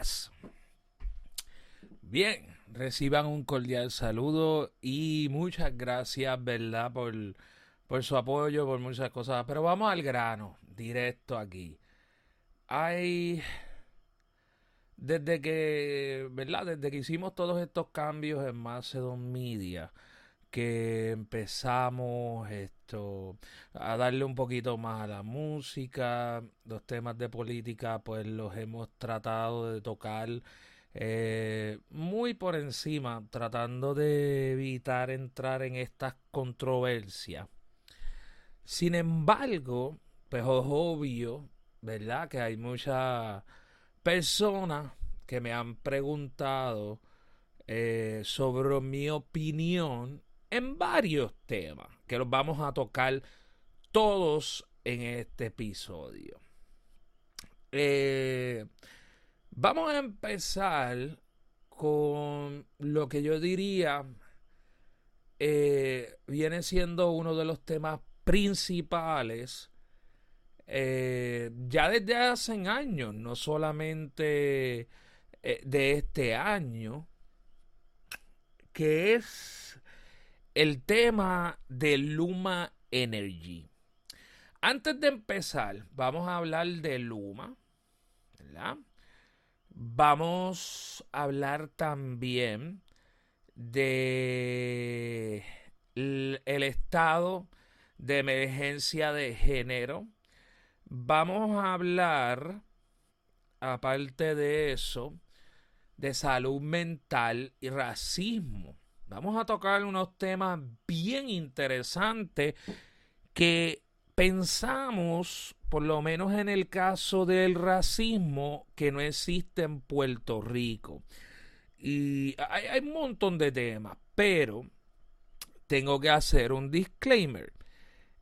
podcast. Bien, reciban un cordial saludo y muchas gracias, ¿verdad? Por su apoyo, por muchas cosas. Pero vamos al grano, directo aquí. Hay, ¿verdad? Desde que hicimos todos estos cambios en Macedon Media, que empezamos a darle un poquito más a la música, los temas de política pues los hemos tratado de tocar muy por encima, tratando de evitar entrar en estas controversias. Sin embargo, pues es obvio, ¿verdad? Que hay muchas personas que me han preguntado sobre mi opinión en varios temas que los vamos a tocar todos en este episodio. Eh, Vamos a empezar con lo que yo diría viene siendo uno de los temas principales ya desde hace años, no solamente de este año, que es el tema de Luma Energy. Antes de empezar, vamos a hablar de Luma, ¿verdad? Vamos a hablar también de el estado de emergencia de género. Vamos a hablar, aparte de eso, de salud mental y racismo. Vamos a tocar unos temas bien interesantes que pensamos, por lo menos en el caso del racismo, que no existe en Puerto Rico. Y hay un montón de temas, pero tengo que hacer un disclaimer.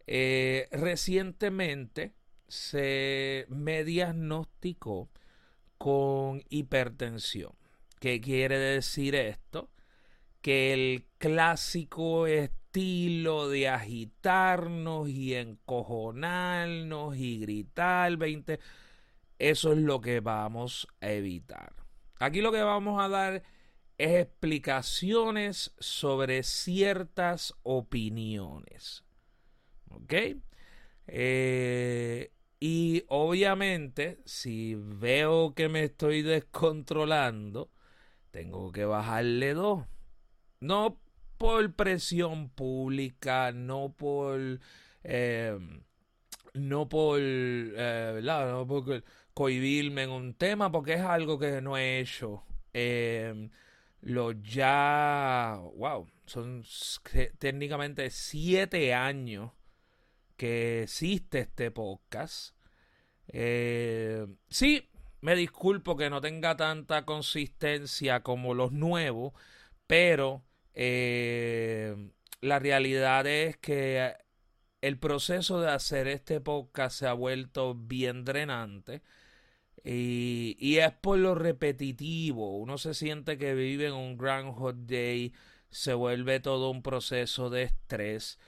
Recientemente se me diagnosticó con hipertensión. ¿Qué quiere decir esto? Que el clásico estilo de agitarnos y encojonarnos y gritar 20, eso es lo que vamos a evitar. Aquí lo que vamos a dar es explicaciones sobre ciertas opiniones. ¿Ok? Y obviamente, si veo que me estoy descontrolando, tengo que bajarle dos. No por presión pública, eh, ¿verdad? No por cohibirme en un tema, porque es algo que no he hecho. Eh, wow, son técnicamente 7 años que existe este podcast. Sí, me disculpo que no tenga tanta consistencia como los nuevos, pero la realidad es que el proceso de hacer este podcast se ha vuelto bien drenante y es por lo repetitivo. Uno se siente que vive en un Groundhog Day, se vuelve todo un proceso de estrés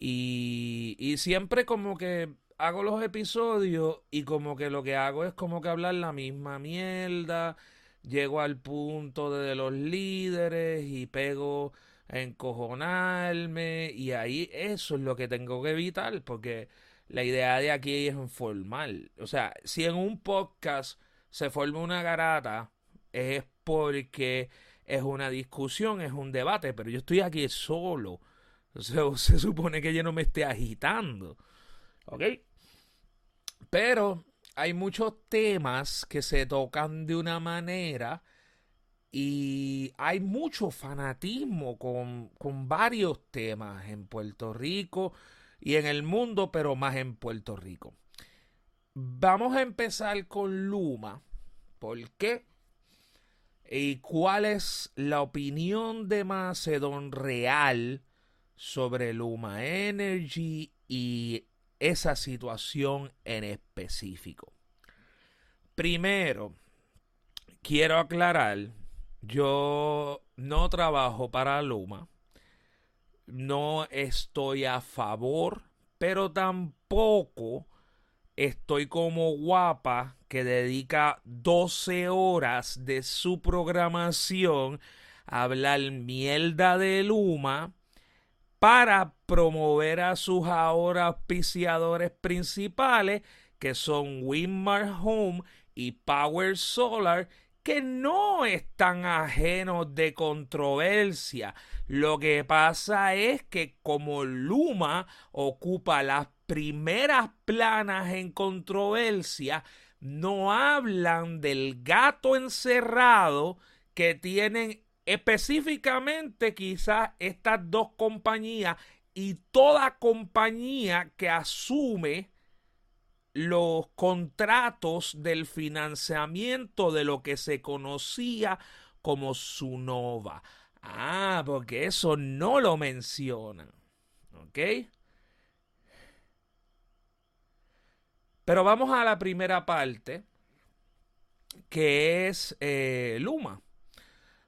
y siempre como que hago los episodios y como que lo que hago es como que hablar la misma mierda. Llego al punto de los líderes y pego a encojonarme y ahí eso es lo que tengo que evitar porque la idea de aquí es informar. O sea, si en un podcast se forma una garata es porque es una discusión, es un debate, pero yo estoy aquí solo. O sea, se supone que yo no me esté agitando. ¿Ok? Pero hay muchos temas que se tocan de una manera y hay mucho fanatismo con varios temas en Puerto Rico y en el mundo, pero más en Puerto Rico. Vamos a empezar con Luma. ¿Por qué? ¿Y cuál es la opinión de Macedon real sobre Luma Energy y esa situación en específico? Primero, quiero aclarar, yo no trabajo para Luma, no estoy a favor, pero tampoco estoy como Guapa que dedica 12 horas de su programación a hablar mierda de Luma para promover a sus ahora auspiciadores principales, que son Windmar Home y Power Solar, que no están ajenos de controversia. Lo que pasa es que como Luma ocupa las primeras planas en controversia, no hablan del gato encerrado que tienen específicamente quizás estas dos compañías y toda compañía que asume los contratos del financiamiento de lo que se conocía como Sunova. Ah, porque eso no lo mencionan. ¿Ok? Pero vamos a la primera parte, que es Luma.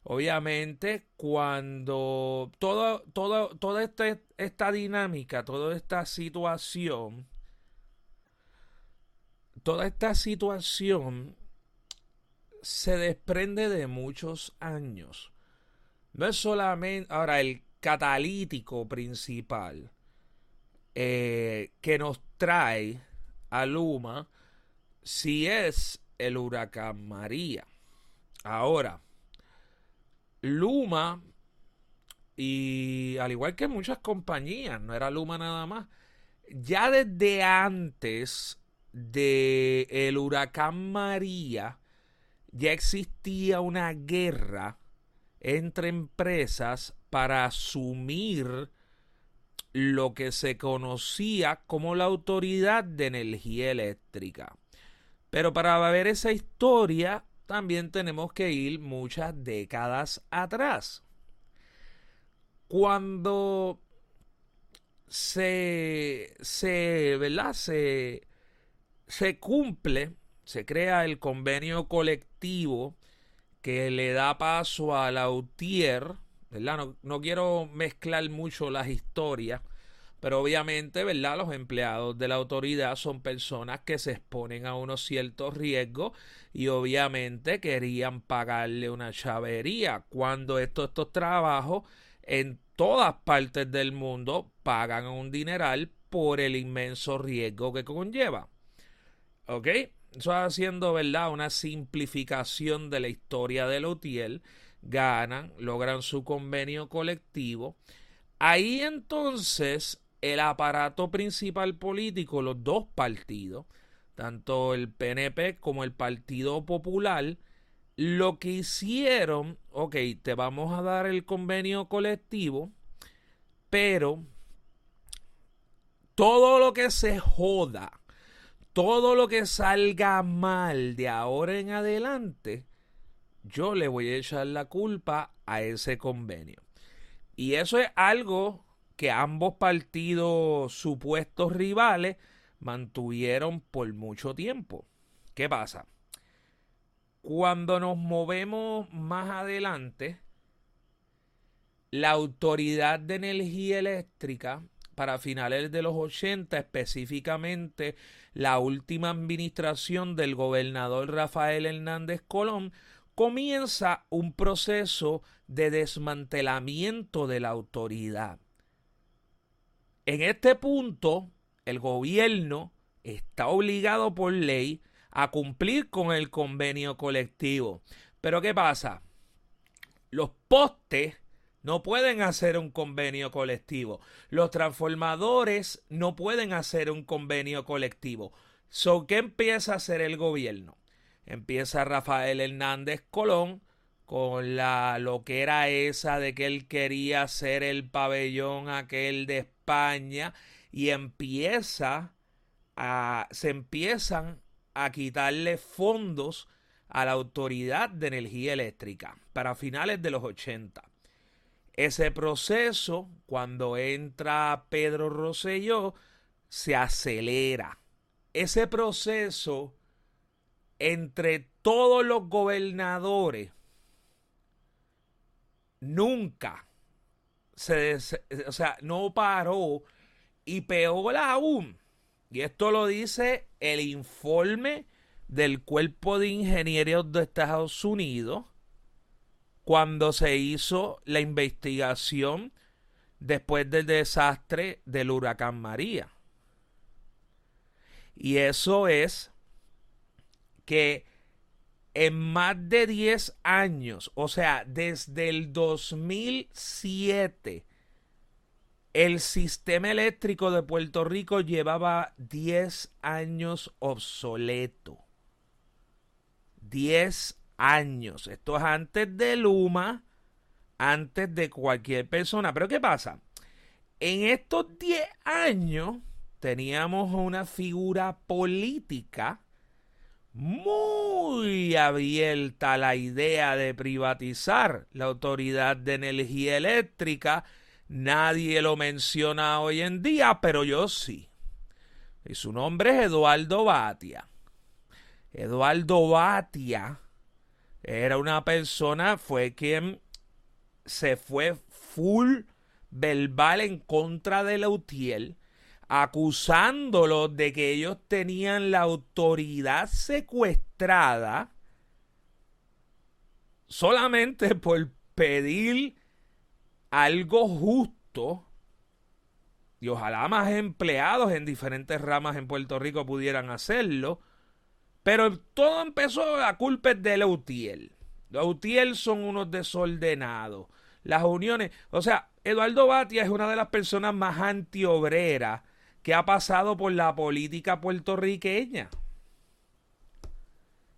Obviamente, cuando toda esta dinámica, toda esta situación se desprende de muchos años. No es solamente, ahora, el catalítico principal que nos trae a Luma, si es el huracán María. Ahora, Luma, y al igual que muchas compañías, no era Luma nada más, ya desde antes del huracán María, ya existía una guerra entre empresas para asumir lo que se conocía como la Autoridad de Energía Eléctrica. Pero para ver esa historia también tenemos que ir muchas décadas atrás. Cuando ¿verdad? Se cumple, se crea el convenio colectivo que le da paso a la UTIER, ¿verdad? No quiero mezclar mucho las historias, pero obviamente, ¿verdad? Los empleados de la autoridad son personas que se exponen a unos ciertos riesgos y obviamente querían pagarle una chavería cuando estos trabajos en todas partes del mundo pagan un dineral por el inmenso riesgo que conlleva. ¿Ok? Eso haciendo, ¿verdad? Una simplificación de la historia de Lutiel. Ganan, logran su convenio colectivo. Ahí entonces el aparato principal político, los dos partidos, tanto el PNP como el Partido Popular, lo que hicieron, ok, te vamos a dar el convenio colectivo, pero todo lo que se joda, todo lo que salga mal de ahora en adelante, yo le voy a echar la culpa a ese convenio. Y eso es algo que ambos partidos supuestos rivales mantuvieron por mucho tiempo. ¿Qué pasa? Cuando nos movemos más adelante, la Autoridad de Energía Eléctrica, para finales de los 80, específicamente la última administración del gobernador Rafael Hernández Colón, comienza un proceso de desmantelamiento de la autoridad. En este punto, el gobierno está obligado por ley a cumplir con el convenio colectivo. Pero ¿qué pasa? Los postes no pueden hacer un convenio colectivo. Los transformadores no pueden hacer un convenio colectivo. ¿Qué empieza a hacer el gobierno? Empieza Rafael Hernández Colón con lo que era esa de que él quería hacer el pabellón aquel de España y se empiezan a quitarle fondos a la Autoridad de Energía Eléctrica para finales de los 80. Ese proceso, cuando entra Pedro Rosselló, se acelera. Ese proceso entre todos los gobernadores nunca no paró, y peor aún, y esto lo dice el informe del Cuerpo de Ingenieros de Estados Unidos cuando se hizo la investigación después del desastre del huracán María. Y eso es que en más de 10 años, o sea, desde el 2007, el sistema eléctrico de Puerto Rico llevaba 10 años obsoleto. 10 años. Esto es antes de Luma, antes de cualquier persona. Pero ¿qué pasa? En estos 10 años teníamos una figura política muy abierta a la idea de privatizar la Autoridad de Energía Eléctrica. Nadie lo menciona hoy en día, pero yo sí. Y su nombre es Eduardo Batia. Eduardo Batia era una persona, fue quien se fue full verbal en contra de Leutier, acusándolo de que ellos tenían la autoridad secuestrada solamente por pedir algo justo, y ojalá más empleados en diferentes ramas en Puerto Rico pudieran hacerlo, pero todo empezó a culpa de Leutier. Leutier son unos desordenados. Las uniones, o sea, Eduardo Batia es una de las personas más antiobreras que ha pasado por la política puertorriqueña.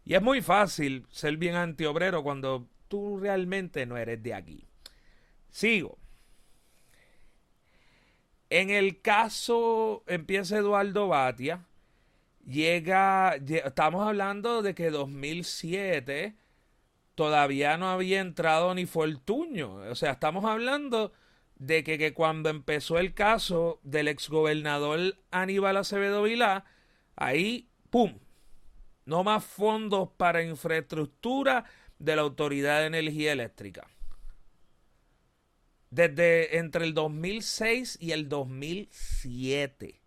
Y es muy fácil ser bien antiobrero cuando tú realmente no eres de aquí. Sigo. En el caso, empieza Eduardo Batia, estamos hablando de que 2007 todavía no había entrado ni Fortuño. O sea, estamos hablando de que cuando empezó el caso del exgobernador Aníbal Acevedo Vilá, ahí, ¡pum!, no más fondos para infraestructura de la Autoridad de Energía Eléctrica. Desde entre el 2006 y el 2007.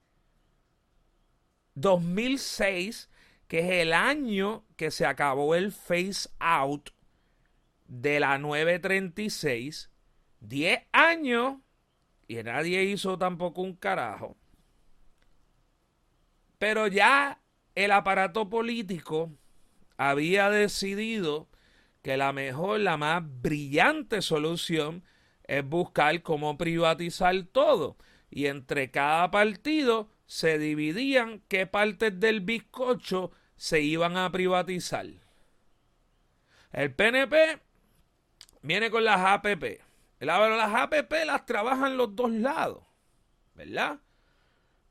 2006, que es el año que se acabó el phase out de la 936. 10 años y nadie hizo tampoco un carajo. Pero ya el aparato político había decidido que la mejor, la más brillante solución es buscar cómo privatizar todo. Y entre cada partido se dividían qué partes del bizcocho se iban a privatizar. El PNP viene con las APP. Las APP las trabajan los dos lados, ¿verdad?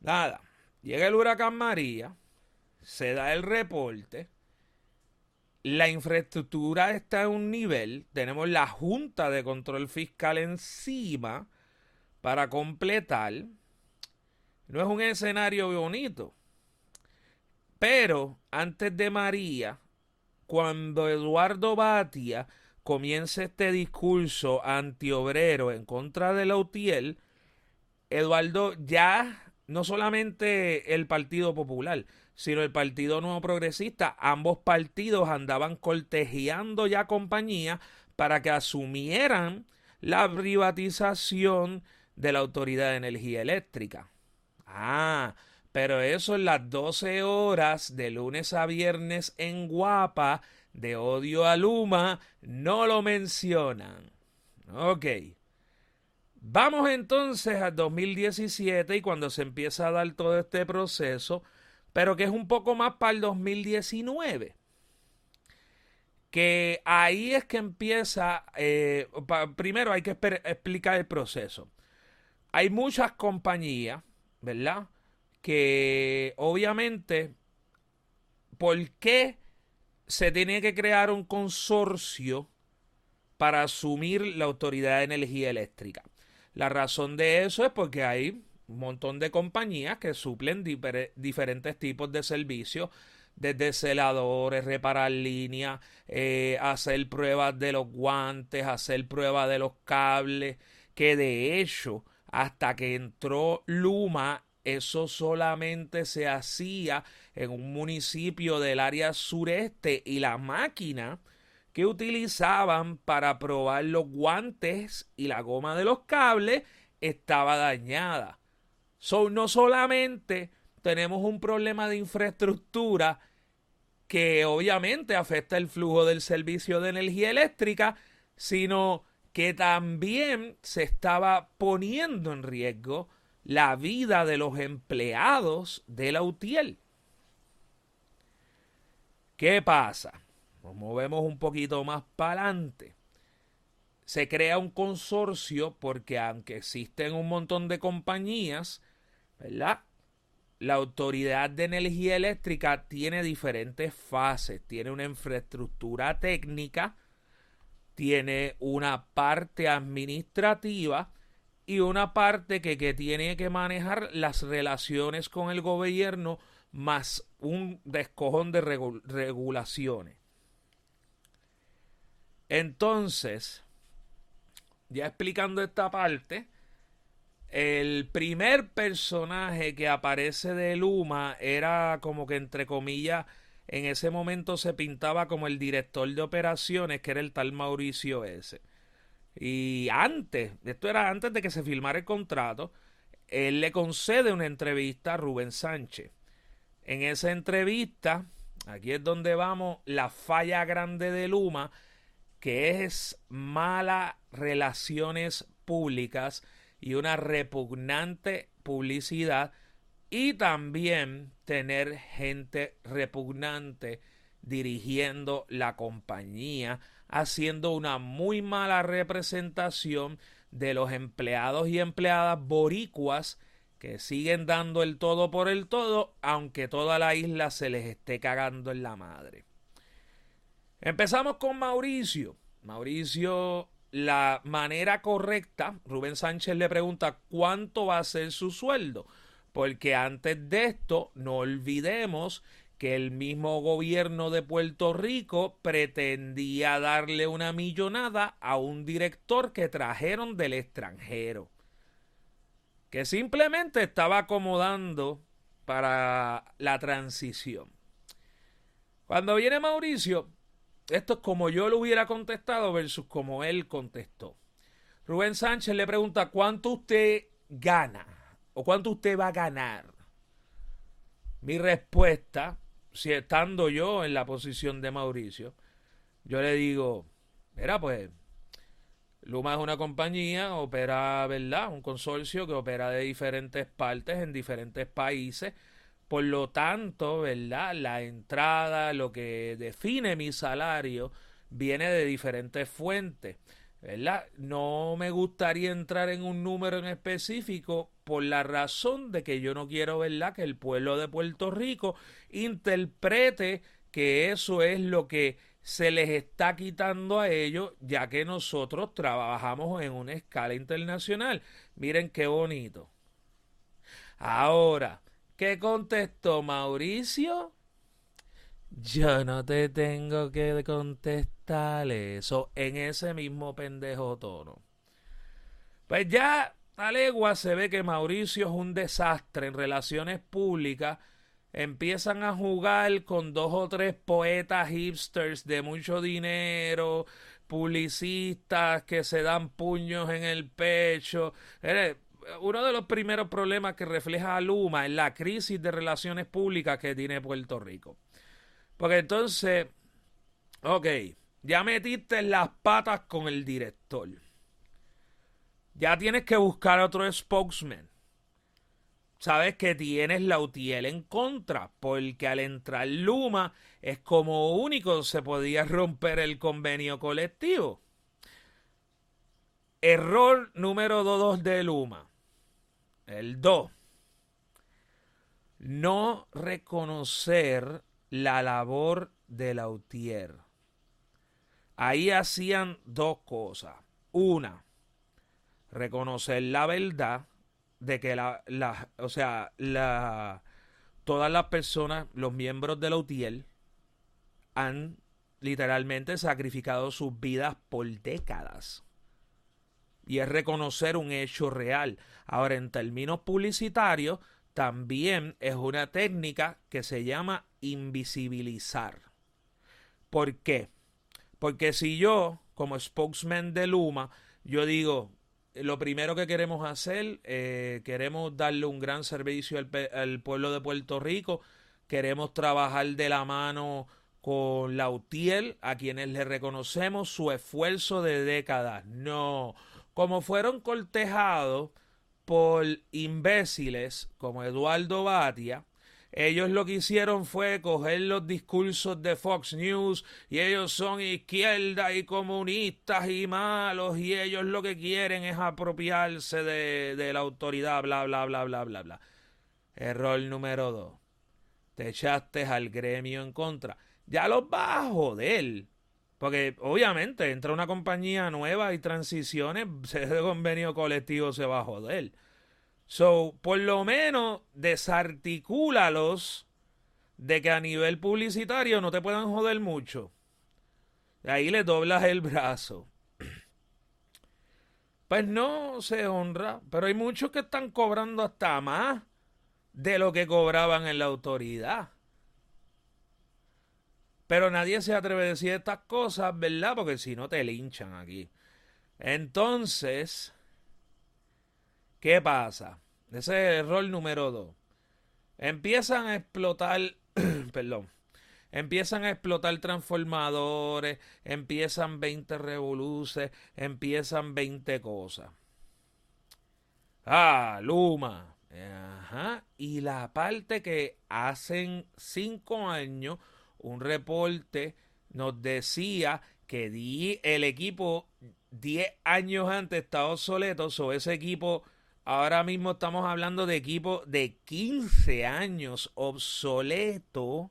Nada. Llega el huracán María, se da el reporte, la infraestructura está en un nivel, tenemos la Junta de Control Fiscal encima para completar. No es un escenario bonito. Pero antes de María, cuando Eduardo Batia comienza este discurso antiobrero en contra de Leutier, Eduardo ya no solamente el Partido Popular, sino el Partido Nuevo Progresista, ambos partidos andaban cortejeando ya compañía para que asumieran la privatización de la Autoridad de Energía Eléctrica. Pero eso en las 12 horas de lunes a viernes en Guapa, de Odio a Luma, no lo mencionan. Ok. Vamos entonces al 2017 y cuando se empieza a dar todo este proceso, pero que es un poco más para el 2019. Que ahí es que empieza, primero hay que explicar el proceso. Hay muchas compañías, ¿verdad?, que obviamente, ¿por qué se tiene que crear un consorcio para asumir la Autoridad de Energía Eléctrica? La razón de eso es porque hay un montón de compañías que suplen diferentes tipos de servicios, desde celadores, reparar líneas, hacer pruebas de los guantes, hacer pruebas de los cables, que de hecho, hasta que entró Luma eso solamente se hacía en un municipio del área sureste y la máquina que utilizaban para probar los guantes y la goma de los cables estaba dañada. No solamente tenemos un problema de infraestructura que obviamente afecta el flujo del servicio de energía eléctrica, sino que también se estaba poniendo en riesgo la vida de los empleados de la UTIEL. ¿Qué pasa? Nos movemos un poquito más para adelante. Se crea un consorcio porque aunque existen un montón de compañías, ¿verdad? La Autoridad de Energía Eléctrica tiene diferentes fases. Tiene una infraestructura técnica, tiene una parte administrativa y una parte que tiene que manejar las relaciones con el gobierno más un descojón de regulaciones. Entonces, ya explicando esta parte, el primer personaje que aparece de Luma era como que entre comillas en ese momento se pintaba como el director de operaciones, que era el tal Mauricio S. Y esto era antes de que se firmara el contrato, él le concede una entrevista a Rubén Sánchez. En esa entrevista, aquí es donde vamos, la falla grande de Luma, que es malas relaciones públicas y una repugnante publicidad, y también tener gente repugnante dirigiendo la compañía, haciendo una muy mala representación de los empleados y empleadas boricuas que siguen dando el todo por el todo, aunque toda la isla se les esté cagando en la madre. Empezamos con Mauricio. Mauricio, la manera correcta, Rubén Sánchez le pregunta cuánto va a ser su sueldo, porque antes de esto no olvidemos que el mismo gobierno de Puerto Rico pretendía darle una millonada a un director que trajeron del extranjero, que simplemente estaba acomodando para la transición. Cuando viene Mauricio, esto es como yo lo hubiera contestado versus como él contestó. Rubén Sánchez le pregunta cuánto usted gana o cuánto usted va a ganar. Mi respuesta, si estando yo en la posición de Mauricio, yo le digo, mira, pues Luma es una compañía, opera, ¿verdad? Un consorcio que opera de diferentes partes en diferentes países. Por lo tanto, ¿verdad? La entrada, lo que define mi salario, viene de diferentes fuentes, ¿verdad? No me gustaría entrar en un número en específico por la razón de que yo no quiero, ¿verdad?, que el pueblo de Puerto Rico interprete que eso es lo que se les está quitando a ellos, ya que nosotros trabajamos en una escala internacional. Miren qué bonito. Ahora, ¿qué contestó Mauricio? Yo no te tengo que contestar eso en ese mismo pendejo tono. Pues ya a legua se ve que Mauricio es un desastre en relaciones públicas. Empiezan a jugar con 2 o 3 poetas hipsters de mucho dinero, publicistas que se dan puños en el pecho. Uno de los primeros problemas que refleja Luma es la crisis de relaciones públicas que tiene Puerto Rico. Porque entonces, ok, ya metiste las patas con el director. Ya tienes que buscar otro spokesman. Sabes que tienes la UTIEL en contra, porque al entrar Luma es como único se podía romper el convenio colectivo. Error número 2 de Luma. El 2. No reconocer la labor de la UTIER. Ahí hacían 2 cosas. Una, reconocer la verdad de que todas las personas, los miembros de la UTIER, han literalmente sacrificado sus vidas por décadas. Y es reconocer un hecho real. Ahora, en términos publicitarios, también es una técnica que se llama invisibilizar. ¿Por qué? Porque si yo, como spokesman de Luma, yo digo, lo primero que queremos hacer, queremos darle un gran servicio al pueblo de Puerto Rico, queremos trabajar de la mano con la UTIEL, a quienes le reconocemos su esfuerzo de décadas. No, como fueron cortejados por imbéciles como Eduardo Batia, ellos lo que hicieron fue coger los discursos de Fox News y ellos son izquierda y comunistas y malos y ellos lo que quieren es apropiarse de la autoridad, bla, bla, bla, bla, bla, bla. Error número 2. Te echaste al gremio en contra. Ya los vas a joder. Porque obviamente entra una compañía nueva y transiciones, ese convenio colectivo se va a joder. So, por lo menos desarticúlalos de que a nivel publicitario no te puedan joder mucho. Ahí le doblas el brazo. Pues no se honra, pero hay muchos que están cobrando hasta más de lo que cobraban en la autoridad. Pero nadie se atreve a decir estas cosas, ¿verdad? Porque si no te linchan aquí. Entonces, ¿qué pasa? Ese es el error número 2. Empiezan a explotar, perdón, empiezan a explotar transformadores, empiezan 20 revoluces, empiezan 20 cosas. Ah, Luma. Ajá. Y la parte que hacen 5 años, un reporte nos decía que el equipo 10 años antes estaba obsoleto, o ese equipo, ahora mismo estamos hablando de equipo de 15 años obsoleto,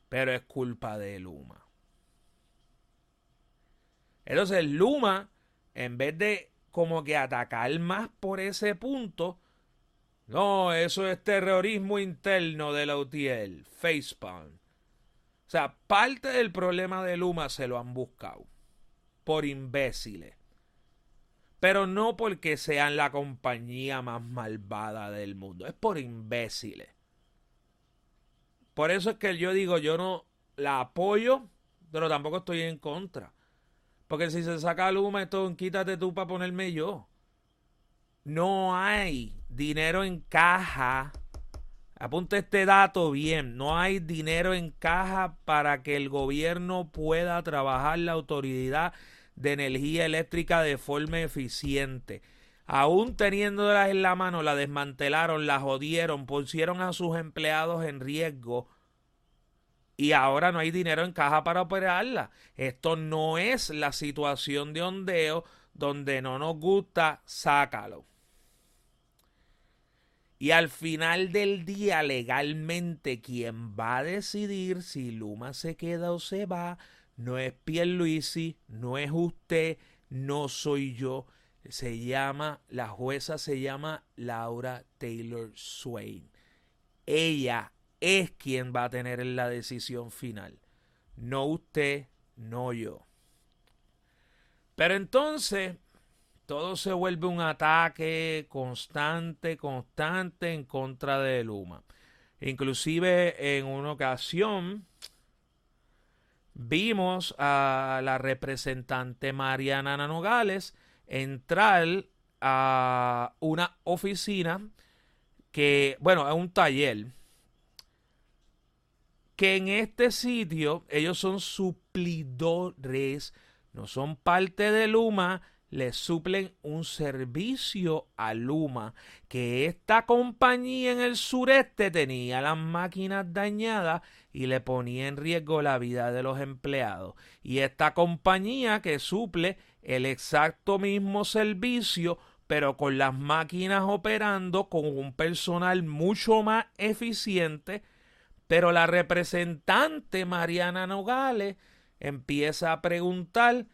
pero es culpa de Luma. Entonces Luma, en vez de como que atacar más por ese punto, no, eso es terrorismo interno de la UTIEL, facepalm. O sea, parte del problema de Luma se lo han buscado por imbéciles. Pero no porque sean la compañía más malvada del mundo, es por imbéciles. Por eso es que yo digo, yo no la apoyo, pero tampoco estoy en contra. Porque si se saca Luma, esto quítate tú para ponerme yo. No hay dinero en caja. Apunta este dato bien. No hay dinero en caja para que el gobierno pueda trabajar la autoridad de energía eléctrica de forma eficiente. Aún teniéndolas en la mano, la desmantelaron, la jodieron, pusieron a sus empleados en riesgo y ahora no hay dinero en caja para operarla. Esto no es la situación de ondeo donde no nos gusta, sácalo. Y al final del día, legalmente, quien va a decidir si Luma se queda o se va, no es Pierluisi, no es usted, no soy yo. La jueza se llama Laura Taylor Swain. Ella es quien va a tener la decisión final. No usted, no yo. Pero entonces, todo se vuelve un ataque constante en contra de Luma. Inclusive en una ocasión vimos a la representante Mariana Nogales entrar a una oficina a un taller, que en este sitio ellos son suplidores, no son parte de Luma, le suplen un servicio a Luma, que esta compañía en el sureste tenía las máquinas dañadas y le ponía en riesgo la vida de los empleados. Y esta compañía que suple el exacto mismo servicio, pero con las máquinas operando con un personal mucho más eficiente, pero la representante Mariana Nogales empieza a preguntar,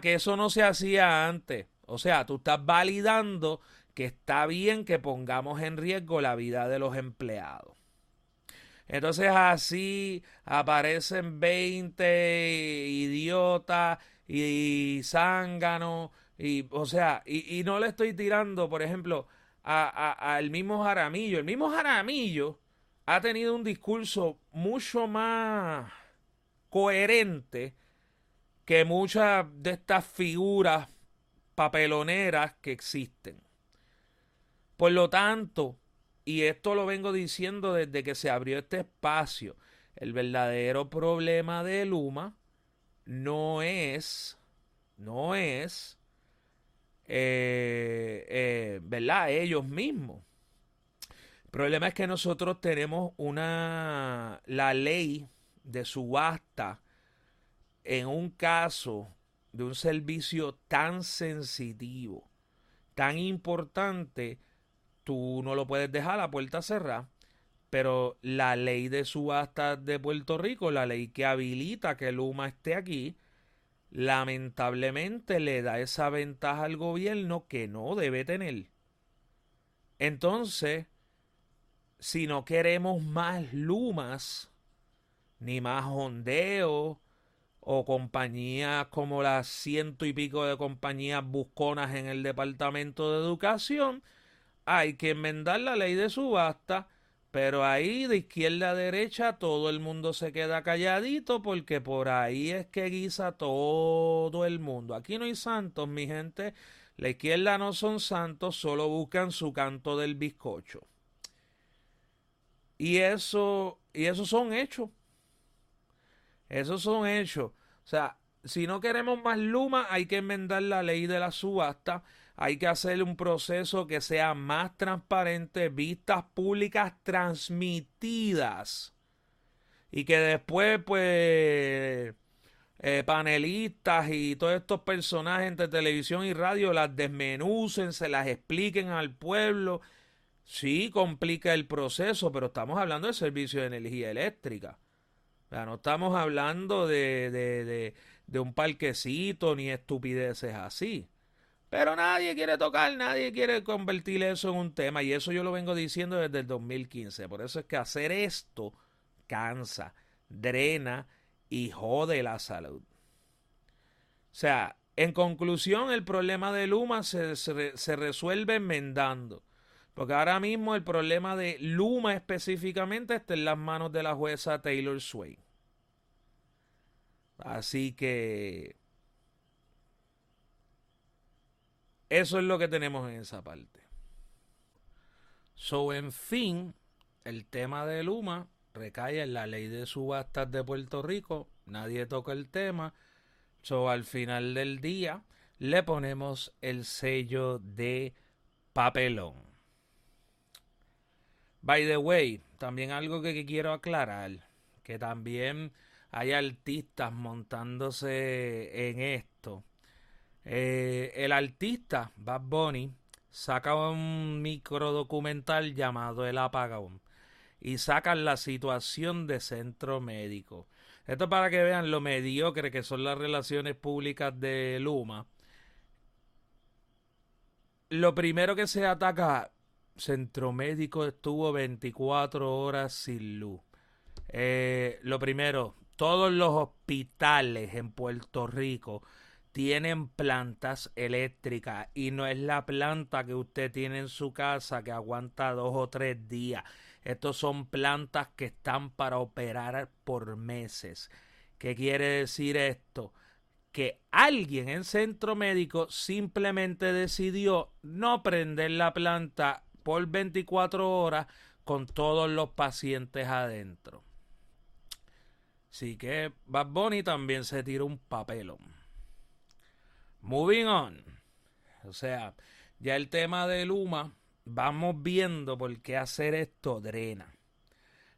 que eso no se hacía antes. O sea, tú estás validando que está bien que pongamos en riesgo la vida de los empleados. Entonces así aparecen 20 idiotas y zánganos. Y no le estoy tirando, por ejemplo, al mismo Jaramillo. El mismo Jaramillo ha tenido un discurso mucho más coherente que muchas de estas figuras papeloneras que existen. Por lo tanto, y esto lo vengo diciendo desde que se abrió este espacio, el verdadero problema de Luma no es, ¿verdad? Ellos mismos. El problema es que nosotros tenemos la ley de subasta en un caso de un servicio tan sensitivo, tan importante, tú no lo puedes dejar a la puerta cerrada. Pero la ley de subastas de Puerto Rico, la ley que habilita que Luma esté aquí, lamentablemente le da esa ventaja al gobierno que no debe tener. Entonces, si no queremos más Lumas, ni más hondeos, o compañías como las ciento y pico de compañías busconas en el Departamento de Educación, hay que enmendar la ley de subasta, pero ahí de izquierda a derecha todo el mundo se queda calladito porque por ahí es que guisa todo el mundo. Aquí no hay santos, mi gente. La izquierda no son santos, solo buscan su canto del bizcocho. Y eso son hechos. Esos son hechos. O sea, si no queremos más Luma, hay que enmendar la ley de la subasta. Hay que hacer un proceso que sea más transparente, vistas públicas transmitidas. Y que después, pues, panelistas y todos estos personajes de televisión y radio las desmenucen, se las expliquen al pueblo. Sí, complica el proceso, pero estamos hablando de servicio de energía eléctrica. O sea, no estamos hablando de un parquecito ni estupideces así. Pero nadie quiere tocar, nadie quiere convertir eso en un tema. Y eso yo lo vengo diciendo desde el 2015. Por eso es que hacer esto cansa, drena y jode la salud. O sea, en conclusión, el problema de Luma se resuelve enmendando. Porque ahora mismo el problema de Luma específicamente está en las manos de la jueza Taylor Swain. Así que eso es lo que tenemos en esa parte. So, en fin, el tema de Luma recae en la ley de subastas de Puerto Rico. Nadie toca el tema. So, al final del día le ponemos el sello de papelón. By the way, también algo que quiero aclarar, que también hay artistas montándose en esto. El artista Bad Bunny saca un micro documental llamado El Apagón y sacan la situación de Centro Médico. Esto para que vean lo mediocre que son las relaciones públicas de Luma. Lo primero que se ataca, Centro Médico estuvo 24 horas sin luz. Lo primero, todos los hospitales en Puerto Rico tienen plantas eléctricas y no es la planta que usted tiene en su casa que aguanta 2 o 3 días. Estos son plantas que están para operar por meses. ¿Qué quiere decir esto? Que alguien en Centro Médico simplemente decidió no prender la planta por 24 horas con todos los pacientes adentro. Así que Bad Bunny también se tiró un papelón. Moving on. O sea, ya el tema de Luma, vamos viendo por qué hacer esto drena.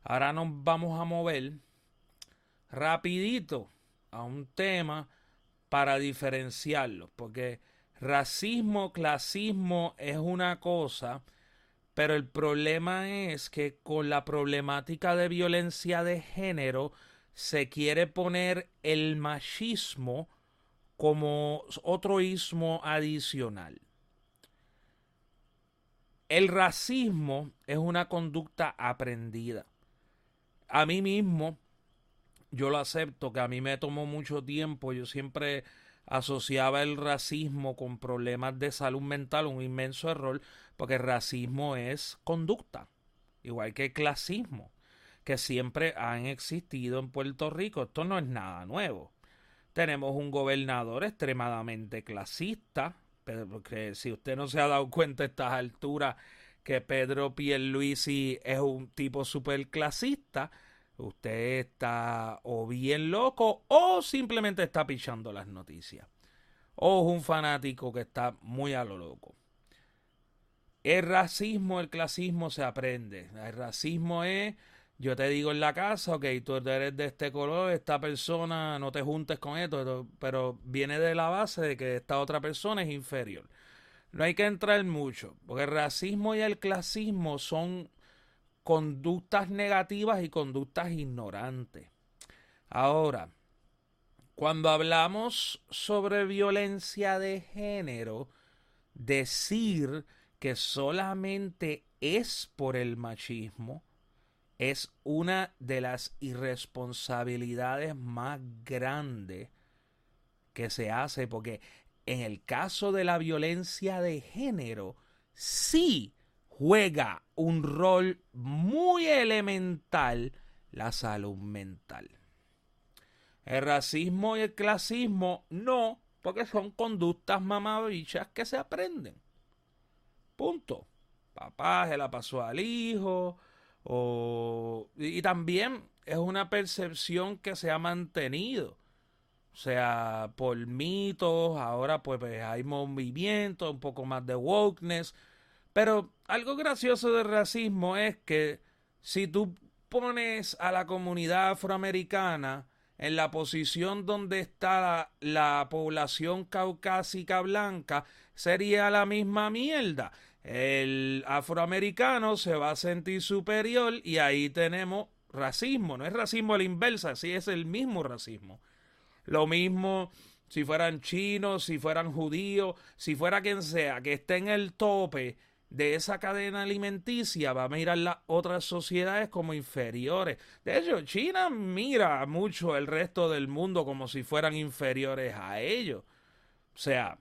Ahora nos vamos a mover rapidito a un tema para diferenciarlos, porque racismo, clasismo es una cosa, pero el problema es que con la problemática de violencia de género se quiere poner el machismo como otro ismo adicional. El racismo es una conducta aprendida. A mí mismo, yo lo acepto, que a mí me tomó mucho tiempo. Yo siempre asociaba el racismo con problemas de salud mental, un inmenso error, porque el racismo es conducta, igual que el clasismo, que siempre han existido en Puerto Rico. Esto no es nada nuevo. Tenemos un gobernador extremadamente clasista, porque si usted no se ha dado cuenta a estas alturas que Pedro Pierluisi es un tipo súper clasista, usted está o bien loco o simplemente está pichando las noticias. O es un fanático que está muy a lo loco. El racismo, el clasismo se aprende. El racismo es, yo te digo en la casa, ok, tú eres de este color, esta persona, no te juntes con esto, pero viene de la base de que esta otra persona es inferior. No hay que entrar mucho, porque el racismo y el clasismo son conductas negativas y conductas ignorantes. Ahora, cuando hablamos sobre violencia de género, decir que solamente es por el machismo es una de las irresponsabilidades más grandes que se hace, porque en el caso de la violencia de género sí juega un rol muy elemental la salud mental. El racismo y el clasismo no, porque son conductas mamabichas que se aprenden. Punto. Papá se la pasó al hijo. Y también es una percepción que se ha mantenido. O sea, por mitos, ahora pues hay movimiento, un poco más de wokeness. Pero algo gracioso del racismo es que si tú pones a la comunidad afroamericana en la posición donde está la población caucásica blanca, sería la misma mierda. El afroamericano se va a sentir superior y ahí tenemos racismo. No es racismo a la inversa, sí es el mismo racismo. Lo mismo si fueran chinos, si fueran judíos, si fuera quien sea, que esté en el tope de esa cadena alimenticia, va a mirar las otras sociedades como inferiores. De hecho, China mira mucho el resto del mundo como si fueran inferiores a ellos. O sea,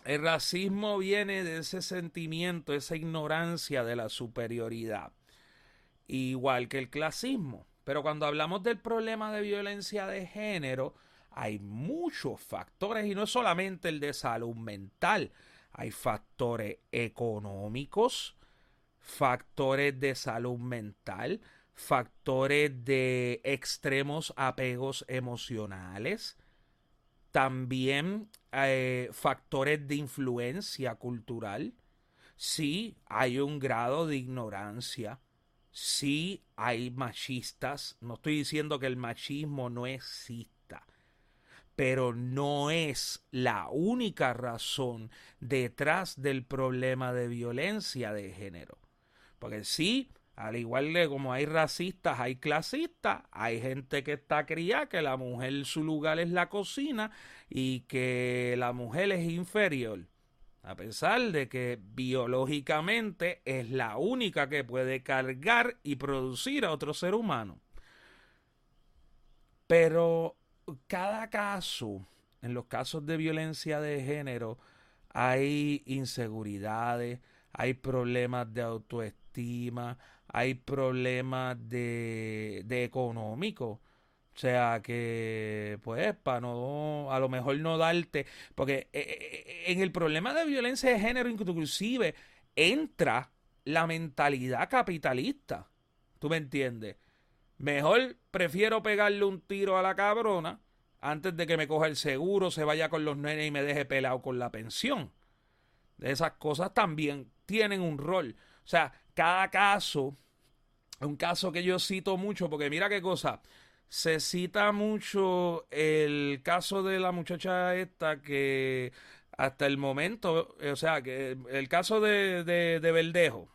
el racismo viene de ese sentimiento, esa ignorancia de la superioridad, igual que el clasismo. Pero cuando hablamos del problema de violencia de género, hay muchos factores y no es solamente el de salud mental. Hay factores económicos, factores de salud mental, factores de extremos apegos emocionales, también factores de influencia cultural. Sí, hay un grado de ignorancia. Sí, hay machistas. No estoy diciendo que el machismo no exista, pero no es la única razón detrás del problema de violencia de género. Porque sí, al igual que como hay racistas, hay clasistas, hay gente que está criada que la mujer su lugar es la cocina y que la mujer es inferior. A pesar de que biológicamente es la única que puede cargar y producir a otro ser humano. Pero cada caso, en los casos de violencia de género, hay inseguridades, hay problemas de autoestima, hay problemas de económico. O sea que, pues, para no, a lo mejor no darte, porque en el problema de violencia de género inclusive entra la mentalidad capitalista. ¿Tú me entiendes? Mejor prefiero pegarle un tiro a la cabrona antes de que me coja el seguro, se vaya con los nenes y me deje pelado con la pensión. Esas cosas también tienen un rol. O sea, cada caso, un caso que yo cito mucho, porque mira qué cosa, se cita mucho el caso de la muchacha esta que hasta el momento, o sea, que el caso de Verdejo,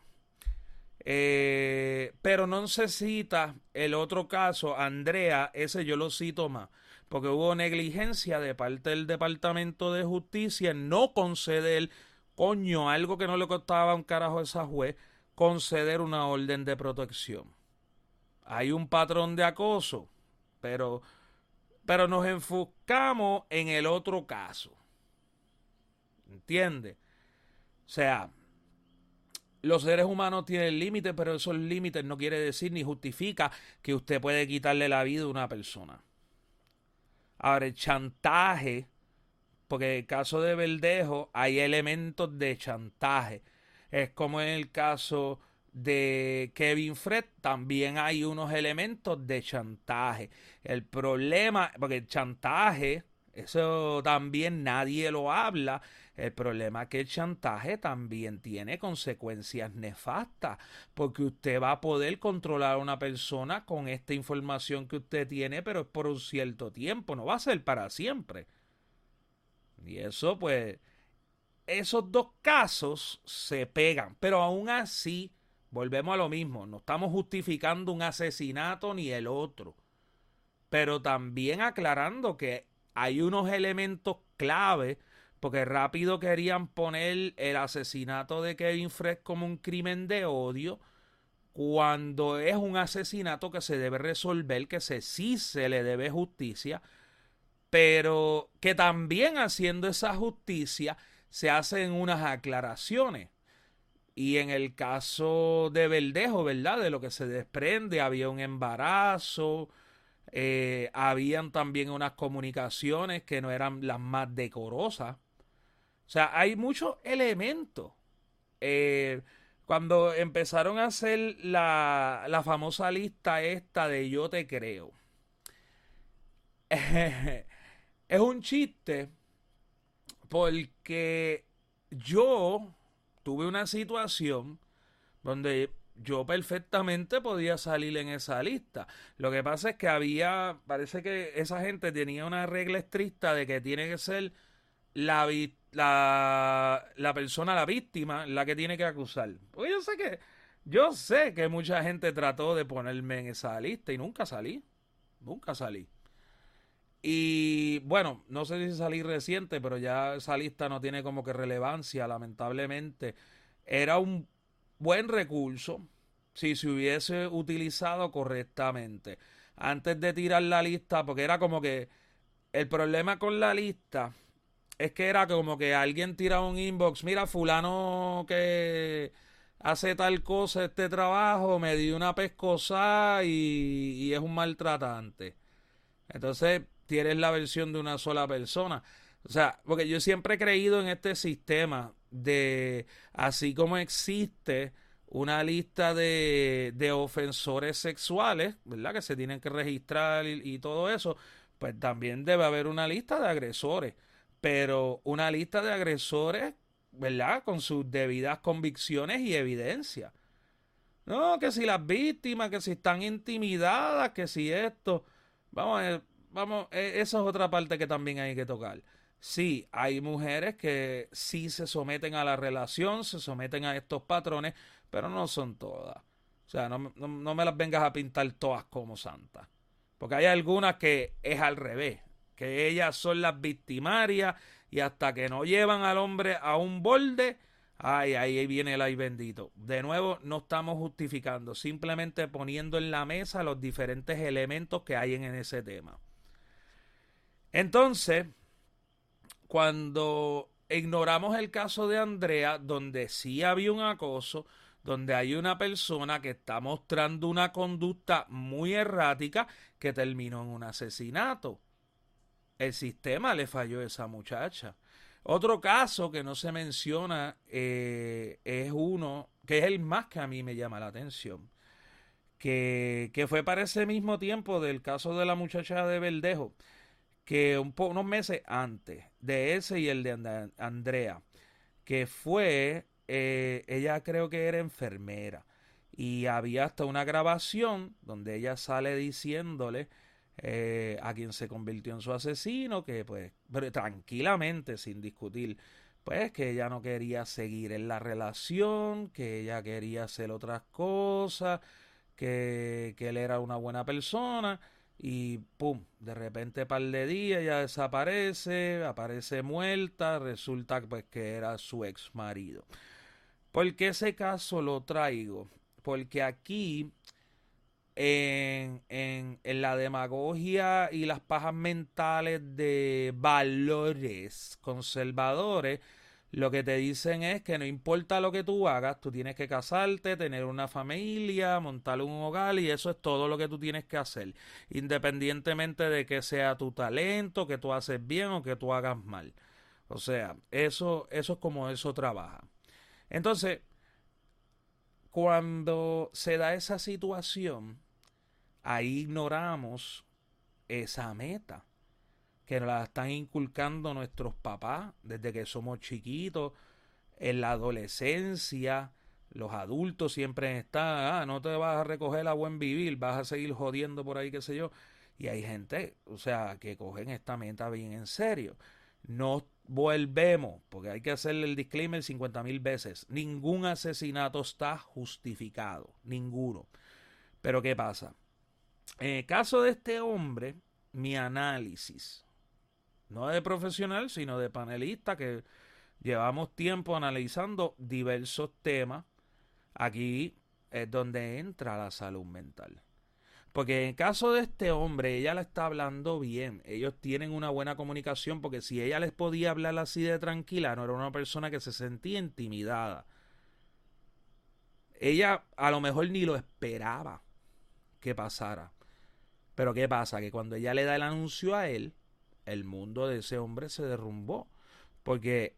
pero no se cita el otro caso, Andrea, ese yo lo cito más, porque hubo negligencia de parte del Departamento de Justicia en no conceder, coño, algo que no le costaba un carajo a esa juez, conceder una orden de protección. Hay un patrón de acoso, pero pero nos enfocamos en el otro caso. ¿Entiendes? O sea, los seres humanos tienen límites, pero esos límites no quiere decir ni justifica que usted puede quitarle la vida a una persona. Ahora, el chantaje, porque en el caso de Verdejo hay elementos de chantaje. Es como en el caso de Kevin Fred, también hay unos elementos de chantaje. El problema, porque el chantaje, eso también nadie lo habla. El problema es que el chantaje también tiene consecuencias nefastas, porque usted va a poder controlar a una persona con esta información que usted tiene, pero es por un cierto tiempo, no va a ser para siempre. Y eso, pues, esos dos casos se pegan, pero aún así, volvemos a lo mismo, no estamos justificando un asesinato ni el otro, pero también aclarando que hay unos elementos clave, porque rápido querían poner el asesinato de Kevin Fred como un crimen de odio, cuando es un asesinato que se debe resolver, que sí se le debe justicia, pero que también haciendo esa justicia se hacen unas aclaraciones. Y en el caso de Verdejo, ¿verdad? De lo que se desprende, había un embarazo, habían también unas comunicaciones que no eran las más decorosas. O sea, hay muchos elementos. Eh, Cuando empezaron a hacer la famosa lista esta de Yo te creo, es un chiste porque yo tuve una situación donde yo perfectamente podía salir en esa lista. Lo que pasa es que parece que esa gente tenía una regla estricta de que tiene que ser la persona, la víctima, la que tiene que acusar. Porque yo sé que mucha gente trató de ponerme en esa lista y nunca salí. Y bueno, no sé si salí reciente, pero ya esa lista no tiene como que relevancia, lamentablemente. Era un buen recurso si se hubiese utilizado correctamente. Antes de tirar la lista, porque era como que el problema con la lista es que era como que alguien tira un inbox, mira, fulano que hace tal cosa, este trabajo, me dio una pescosa y es un maltratante. Entonces tienes la versión de una sola persona. O sea, porque yo siempre he creído en este sistema de, así como existe una lista de ofensores sexuales, ¿verdad? Que se tienen que registrar y todo eso, pues también debe haber una lista de agresores. Pero una lista de agresores, ¿verdad? Con sus debidas convicciones y evidencia. No, que si las víctimas, que si están intimidadas, que si esto. Vamos a ver, esa es otra parte que también hay que tocar. Sí, hay mujeres que sí se someten a la relación, se someten a estos patrones, pero no son todas. O sea, no me las vengas a pintar todas como santas. Porque hay algunas que es al revés, que ellas son las victimarias y hasta que no llevan al hombre a un borde, ay, ahí viene el ay bendito. De nuevo, no estamos justificando, simplemente poniendo en la mesa los diferentes elementos que hay en ese tema. Entonces, cuando ignoramos el caso de Andrea, donde sí había un acoso, donde hay una persona que está mostrando una conducta muy errática que terminó en un asesinato. El sistema le falló a esa muchacha. Otro caso que no se menciona es uno que es el más que a mí me llama la atención, que fue para ese mismo tiempo del caso de la muchacha de Verdejo, que unos meses antes de ese y el de Andrea, que fue, ella creo que era enfermera y había hasta una grabación donde ella sale diciéndole a quien se convirtió en su asesino, que pues, pero tranquilamente, sin discutir, pues que ella no quería seguir en la relación, que ella quería hacer otras cosas, que él era una buena persona y pum, de repente par de días ella desaparece, aparece muerta, resulta pues que era su ex marido. ¿Por qué ese caso lo traigo? Porque aquí en la demagogia y las pajas mentales de valores conservadores, lo que te dicen es que no importa lo que tú hagas, tú tienes que casarte, tener una familia, montar un hogar y eso es todo lo que tú tienes que hacer, independientemente de que sea tu talento, que tú haces bien o que tú hagas mal. O sea, eso es como eso trabaja. Entonces, cuando se da esa situación, ahí ignoramos esa meta que nos la están inculcando nuestros papás desde que somos chiquitos, en la adolescencia, los adultos siempre están, no te vas a recoger a buen vivir, vas a seguir jodiendo por ahí, qué sé yo. Y hay gente, o sea, que cogen esta meta bien en serio. No volvemos, porque hay que hacerle el disclaimer 50.000 veces. Ningún asesinato está justificado, ninguno. Pero ¿qué pasa? En el caso de este hombre, mi análisis, no de profesional, sino de panelista, que llevamos tiempo analizando diversos temas, aquí es donde entra la salud mental. Porque en el caso de este hombre, ella la está hablando bien. Ellos tienen una buena comunicación porque si ella les podía hablar así de tranquila, no era una persona que se sentía intimidada. Ella a lo mejor ni lo esperaba que pasara. Pero ¿qué pasa? Que cuando ella le da el anuncio a él, el mundo de ese hombre se derrumbó. Porque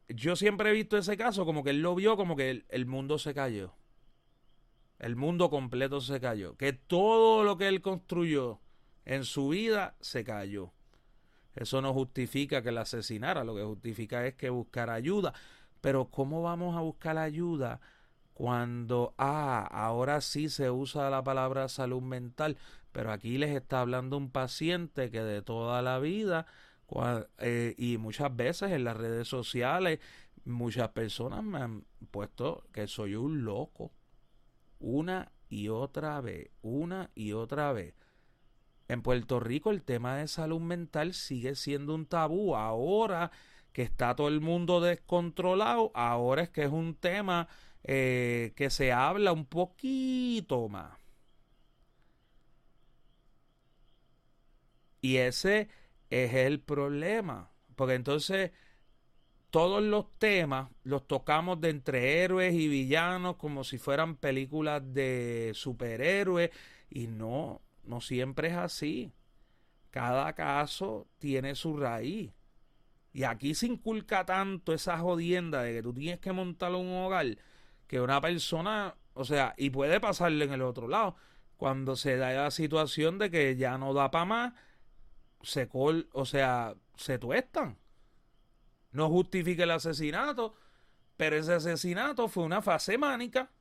yo siempre he visto ese caso como que él lo vio como que el mundo se cayó. El mundo completo se cayó. Que todo lo que él construyó en su vida se cayó. Eso no justifica que la asesinara. Lo que justifica es que buscara ayuda. Pero ¿cómo vamos a buscar ayuda cuando, ahora sí se usa la palabra salud mental? Pero aquí les está hablando un paciente que de toda la vida, y muchas veces en las redes sociales, muchas personas me han puesto que soy un loco. Una y otra vez, una y otra vez. En Puerto Rico el tema de salud mental sigue siendo un tabú. Ahora que está todo el mundo descontrolado, ahora es que es un tema que se habla un poquito más. Y ese es el problema. Porque entonces todos los temas los tocamos de entre héroes y villanos como si fueran películas de superhéroes y no siempre es así. Cada caso tiene su raíz. Y aquí se inculca tanto esa jodienda de que tú tienes que montar un hogar que una persona, o sea, y puede pasarle en el otro lado, cuando se da la situación de que ya no da para más, o sea, se tuestan. No justifica el asesinato, pero ese asesinato fue una fase mánica.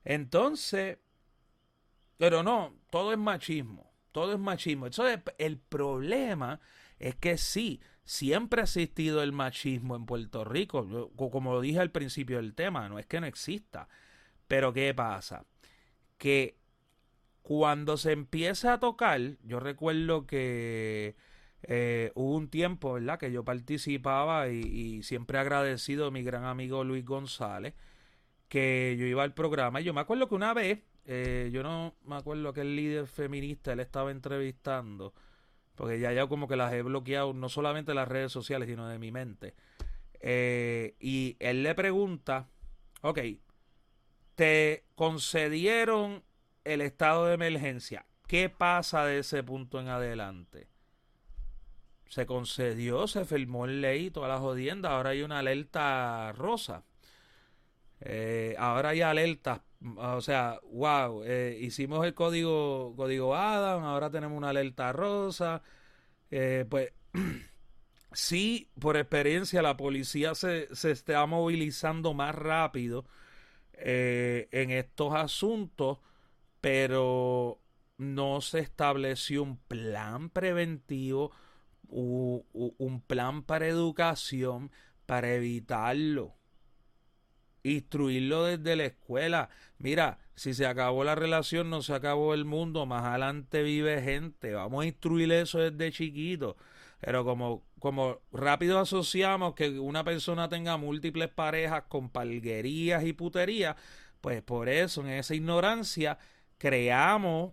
Entonces, pero no, todo es machismo. Todo es machismo. Eso es, el problema es que sí, siempre ha existido el machismo en Puerto Rico. Como lo dije al principio del tema, no es que no exista. Pero ¿qué pasa? Que cuando se empieza a tocar, yo recuerdo que hubo un tiempo, ¿verdad? Que yo participaba y siempre agradecido a mi gran amigo Luis González, que yo iba al programa y yo me acuerdo que una vez, yo no me acuerdo que el líder feminista él estaba entrevistando, porque ya como que las he bloqueado no solamente las redes sociales, sino de mi mente. Y él le pregunta, ok, te concedieron el estado de emergencia, ¿qué pasa de ese punto en adelante? Se concedió, se firmó en ley toda la jodienda, ahora hay una alerta rosa. Ahora hay alertas, o sea, wow, hicimos el código Adam, ahora tenemos una alerta rosa. Pues sí, por experiencia la policía se está movilizando más rápido en estos asuntos, pero no se estableció un plan preventivo, un plan para educación para evitarlo. Instruirlo desde la escuela. Mira, si se acabó la relación, no se acabó el mundo. Más adelante vive gente. Vamos a instruir eso desde chiquito. Pero como como rápido asociamos que una persona tenga múltiples parejas con palguerías y puterías, pues por eso, en esa ignorancia, creamos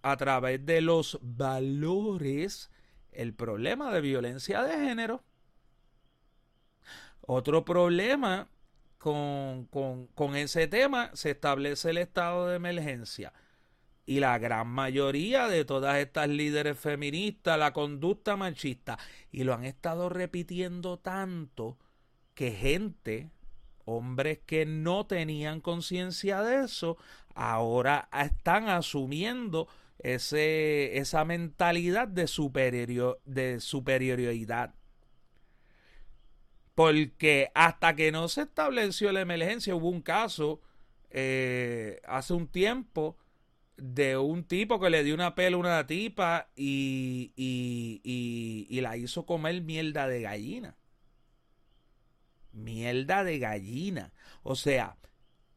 a través de los valores el problema de violencia de género. Otro problema con ese tema, se establece el estado de emergencia. Y la gran mayoría de todas estas líderes feministas, la conducta machista, y lo han estado repitiendo tanto que gente, hombres que no tenían conciencia de eso, ahora están asumiendo esa mentalidad de superioridad. Porque hasta que no se estableció la emergencia, hubo un caso hace un tiempo de un tipo que le dio una pela a una tipa y la hizo comer mierda de gallina. Mierda de gallina. O sea,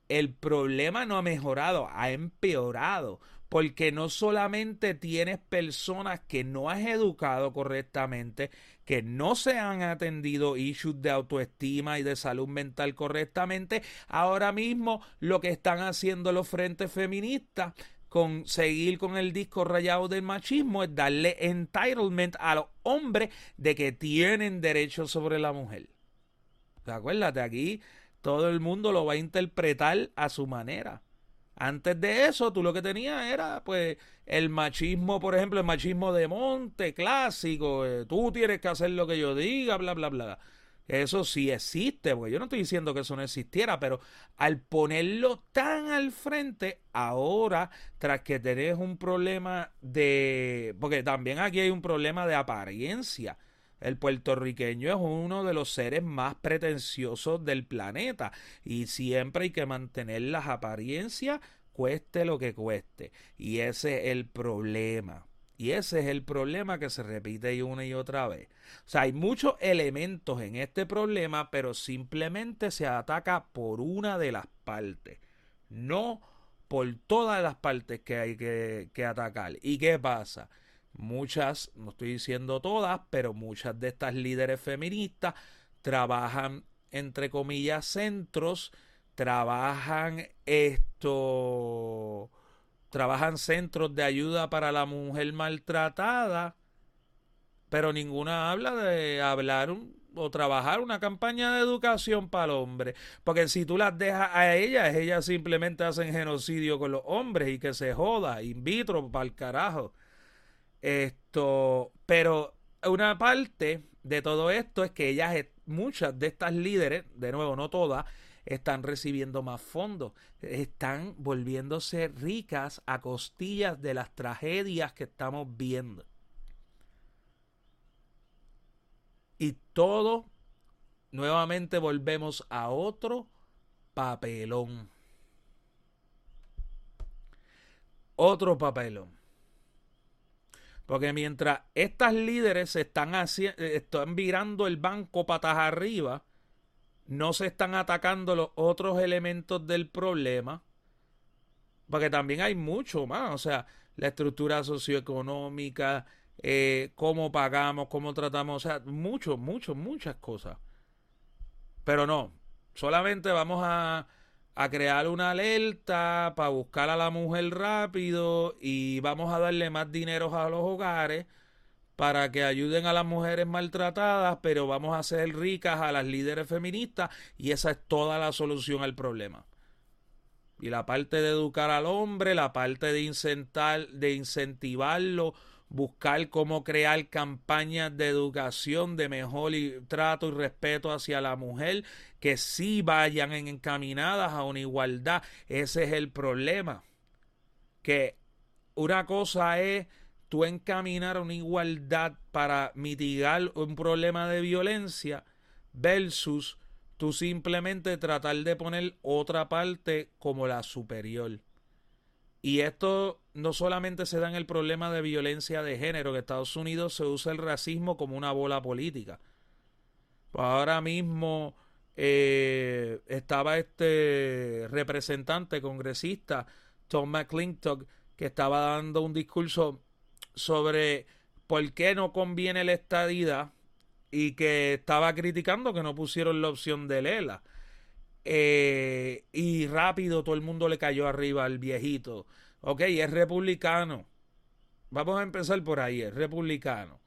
el problema no ha mejorado, ha empeorado. Porque no solamente tienes personas que no has educado correctamente, que no se han atendido issues de autoestima y de salud mental correctamente, ahora mismo lo que están haciendo los frentes feministas con seguir con el disco rayado del machismo es darle entitlement a los hombres de que tienen derecho sobre la mujer. Acuérdate, aquí todo el mundo lo va a interpretar a su manera. Antes de eso, tú lo que tenías era, pues, el machismo, por ejemplo, el machismo de monte, clásico, tú tienes que hacer lo que yo diga, bla, bla, bla. Eso sí existe, porque yo no estoy diciendo que eso no existiera, pero al ponerlo tan al frente, ahora, tras que tenés un problema porque también aquí hay un problema de apariencia. El puertorriqueño es uno de los seres más pretenciosos del planeta y siempre hay que mantener las apariencias cueste lo que cueste. Y ese es el problema. Y ese es el problema que se repite una y otra vez. O sea, hay muchos elementos en este problema, pero simplemente se ataca por una de las partes. No por todas las partes que hay que atacar. ¿Y qué pasa? Muchas, no estoy diciendo todas, pero muchas de estas líderes feministas trabajan, entre comillas, centros, trabajan centros de ayuda para la mujer maltratada, pero ninguna habla de o trabajar una campaña de educación para el hombre. Porque si tú las dejas a ellas simplemente hacen genocidio con los hombres y que se joda, in vitro, para el carajo. Pero una parte de todo esto es que muchas de estas líderes, de nuevo, no todas, están recibiendo más fondos, están volviéndose ricas a costillas de las tragedias que estamos viendo. Y todo, nuevamente volvemos a otro papelón. Otro papelón. Porque mientras estas líderes están virando el banco patas arriba, no se están atacando los otros elementos del problema. Porque también hay mucho más. O sea, la estructura socioeconómica, cómo pagamos, cómo tratamos. O sea, muchas cosas. Pero no, solamente vamos a crear una alerta para buscar a la mujer rápido y vamos a darle más dinero a los hogares para que ayuden a las mujeres maltratadas, pero vamos a hacer ricas a las líderes feministas y esa es toda la solución al problema. Y la parte de educar al hombre, la parte de incentivarlo, buscar cómo crear campañas de educación, de mejor trato y respeto hacia la mujer, que sí vayan encaminadas a una igualdad. Ese es el problema. Que una cosa es tú encaminar a una igualdad para mitigar un problema de violencia versus tú simplemente tratar de poner otra parte como la superior. Y esto no solamente se da en el problema de violencia de género, que en Estados Unidos se usa el racismo como una bola política. Pues ahora mismo estaba este representante congresista, Tom McClintock, que estaba dando un discurso sobre por qué no conviene la estadidad y que estaba criticando que no pusieron la opción de Lela. Y rápido todo el mundo le cayó arriba al viejito. Ok, es republicano. Vamos a empezar por ahí, es republicano.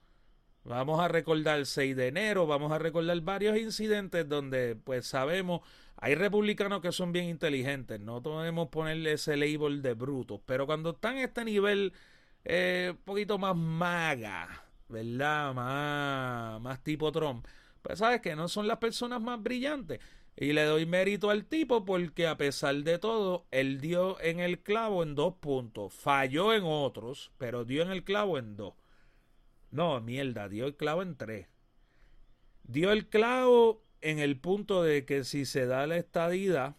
Vamos a recordar el 6 de enero, vamos a recordar varios incidentes donde pues sabemos, hay republicanos que son bien inteligentes, no podemos ponerle ese label de brutos, pero cuando están a este nivel un poquito más maga, ¿verdad? Más tipo Trump, pues sabes que no son las personas más brillantes. Y le doy mérito al tipo porque a pesar de todo, él dio en el clavo en 2 puntos. Falló en otros, pero dio en el clavo en 2. No, mierda, dio el clavo en 3. Dio el clavo en el punto de que si se da la estadidad,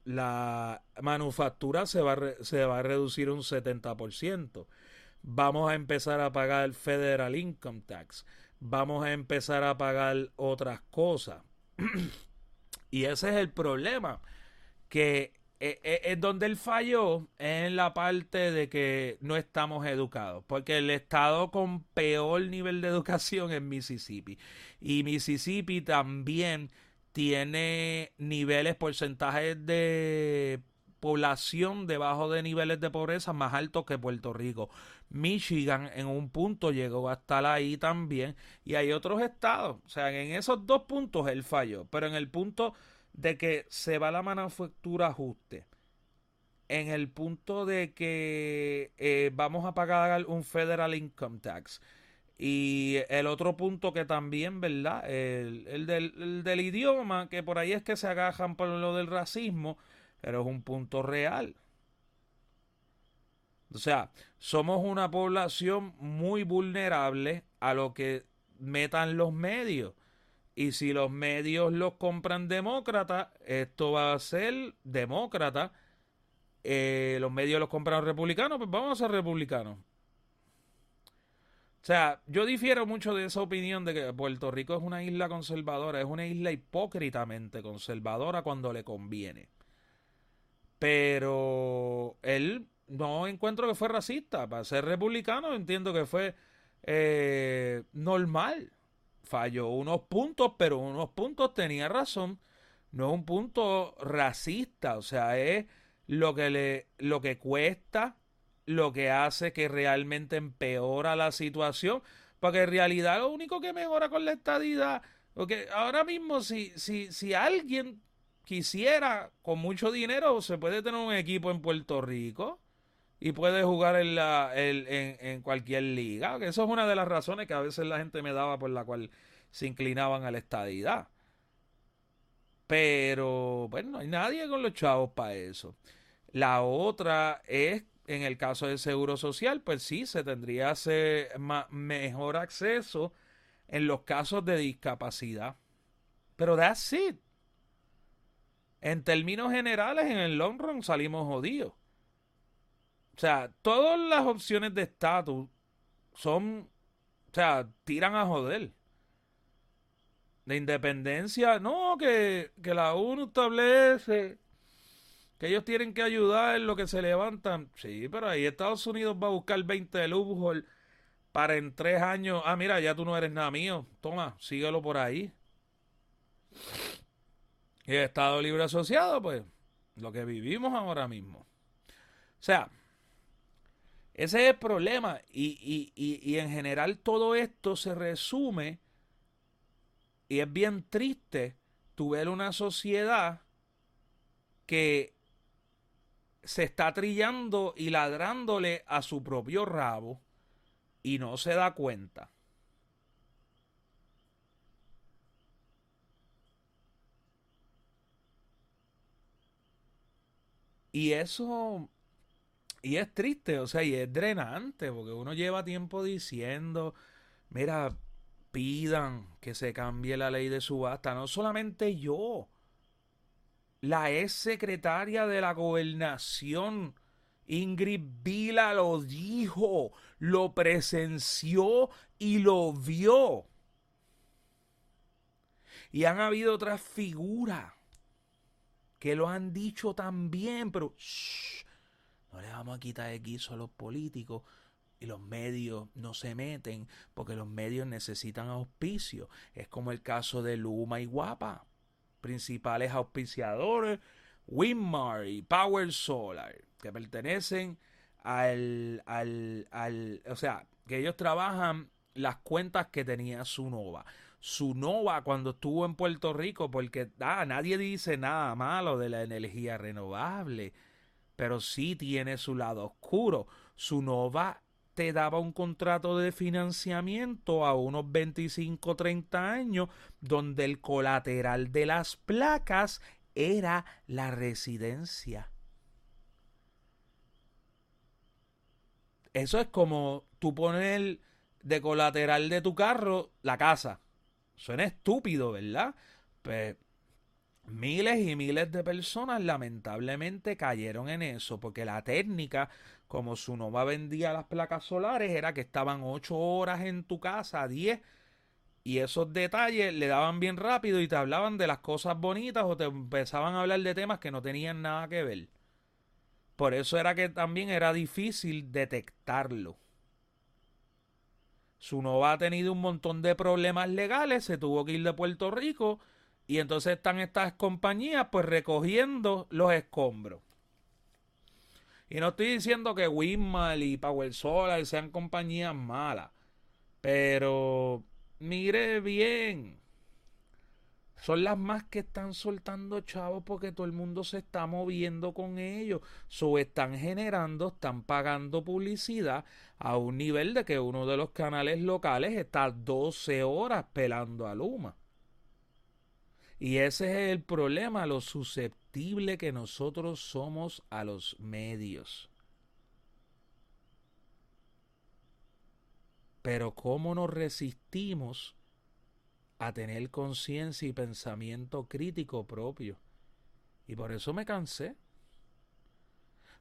la manufactura se va a reducir un 70%. Vamos a empezar a pagar Federal Income Tax. Vamos a empezar a pagar otras cosas. Y ese es el problema, que es donde él falló en la parte de que no estamos educados, porque el estado con peor nivel de educación es Mississippi, y Mississippi también tiene niveles, porcentajes de población debajo de niveles de pobreza más altos que Puerto Rico. Michigan en un punto llegó a estar ahí también, y hay otros estados, o sea, en esos 2 puntos él falló, pero en el punto de que se va la manufactura ajuste, en el punto de que vamos a pagar un federal income tax, y el otro punto que también, ¿verdad? El del idioma, que por ahí es que se agajan por lo del racismo, pero es un punto real. O sea, somos una población muy vulnerable a lo que metan los medios. Y si los medios los compran demócratas, esto va a ser demócrata. Los medios los compran republicanos, pues vamos a ser republicanos. O sea, yo difiero mucho de esa opinión de que Puerto Rico es una isla conservadora, es una isla hipócritamente conservadora cuando le conviene. Pero él no encuentro que fue racista. Para ser republicano entiendo que fue normal. Falló unos puntos, pero unos puntos tenía razón. No es un punto racista, o sea, es lo que cuesta, lo que hace que realmente empeora la situación, porque en realidad lo único que mejora con la estadidad, porque ahora mismo si alguien quisiera con mucho dinero, se puede tener un equipo en Puerto Rico y puede jugar en cualquier liga. Que eso es una de las razones que a veces la gente me daba por la cual se inclinaban a la estadidad. Pero, bueno, no hay nadie con los chavos para eso. La otra es, en el caso del seguro social, pues sí, se tendría mejor acceso en los casos de discapacidad. Pero that's it. En términos generales, en el long run salimos jodidos. O sea, todas las opciones de estatus son, o sea, tiran a joder. De independencia, no, que la ONU establece que ellos tienen que ayudar en lo que se levantan. Sí, pero ahí Estados Unidos va a buscar 20 de loophole para en 3 años. Ah, mira, ya tú no eres nada mío. Toma, síguelo por ahí. Y el Estado Libre Asociado, pues, lo que vivimos ahora mismo. O sea, ese es el problema. Y en general todo esto se resume, y es bien triste, tu ver una sociedad que se está trillando y ladrándole a su propio rabo y no se da cuenta. Y eso, y es triste, o sea, y es drenante, porque uno lleva tiempo diciendo, mira, pidan que se cambie la ley de subasta. No solamente yo, la ex secretaria de la gobernación, Ingrid Vila, lo dijo, lo presenció y lo vio. Y han habido otras figuras que lo han dicho también, pero shh, no le vamos a quitar el guiso a los políticos, y los medios no se meten porque los medios necesitan auspicio. Es como el caso de Luma y Guapa, principales auspiciadores, Winmar y Power Solar, que pertenecen o sea, que ellos trabajan las cuentas que tenía Sunova. Sunova cuando estuvo en Puerto Rico, porque nadie dice nada malo de la energía renovable, pero sí tiene su lado oscuro. Sunova te daba un contrato de financiamiento a unos 25 o 30 años donde el colateral de las placas era la residencia. Eso es como tú poner de colateral de tu carro la casa. Suena estúpido, ¿verdad? Pues miles y miles de personas lamentablemente cayeron en eso, porque la técnica, como Sunova vendía las placas solares, era que estaban 8 horas en tu casa, 10, y esos detalles le daban bien rápido y te hablaban de las cosas bonitas o te empezaban a hablar de temas que no tenían nada que ver. Por eso era que también era difícil detectarlo. Sunova ha tenido un montón de problemas legales, se tuvo que ir de Puerto Rico y entonces están estas compañías pues recogiendo los escombros. Y no estoy diciendo que Winmar y Power Solar sean compañías malas, pero mire bien, son las más que están soltando chavos porque todo el mundo se está moviendo con ellos. Están generando, están pagando publicidad a un nivel de que uno de los canales locales está 12 horas pelando a Luma. Y ese es el problema, lo susceptible que nosotros somos a los medios. Pero ¿cómo nos resistimos a tener conciencia y pensamiento crítico propio? Y por eso me cansé.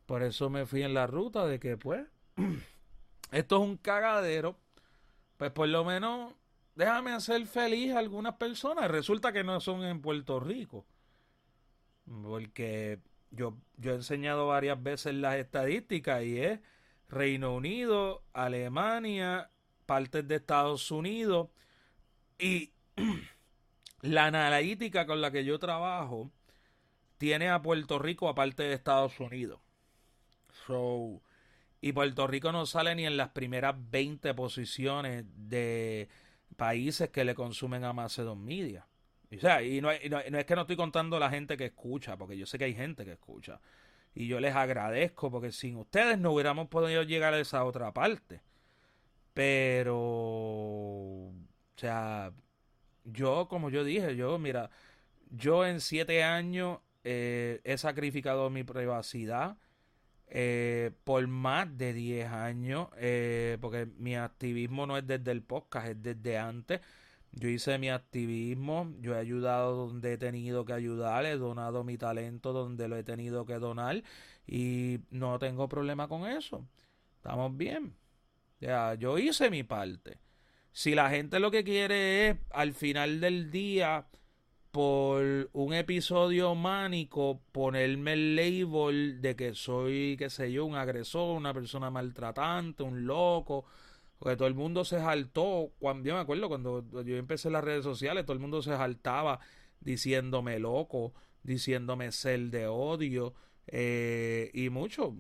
Por eso me fui en la ruta de que, pues, esto es un cagadero. Pues por lo menos déjame hacer feliz a algunas personas. Resulta que no son en Puerto Rico. Porque yo he enseñado varias veces las estadísticas y es Reino Unido, Alemania, partes de Estados Unidos. Y la analítica con la que yo trabajo tiene a Puerto Rico aparte de Estados Unidos. So, y Puerto Rico no sale ni en las primeras 20 posiciones de países que le consumen a Macedon Media. O sea, no es que no estoy contando la gente que escucha, porque yo sé que hay gente que escucha. Y yo les agradezco, porque sin ustedes no hubiéramos podido llegar a esa otra parte. Pero, o sea, yo, como yo dije, mira, yo en 7 años he sacrificado mi privacidad por más de 10 años, porque mi activismo no es desde el podcast, es desde antes. Yo hice mi activismo, yo he ayudado donde he tenido que ayudar, he donado mi talento donde lo he tenido que donar y no tengo problema con eso. Estamos bien. Ya, yo hice mi parte. Si la gente lo que quiere es al final del día por un episodio mánico ponerme el label de que soy, qué sé yo, un agresor, una persona maltratante, un loco, porque todo el mundo se saltó, cuando, yo me acuerdo cuando yo empecé en las redes sociales, todo el mundo se saltaba diciéndome loco, diciéndome ser de odio, y muchos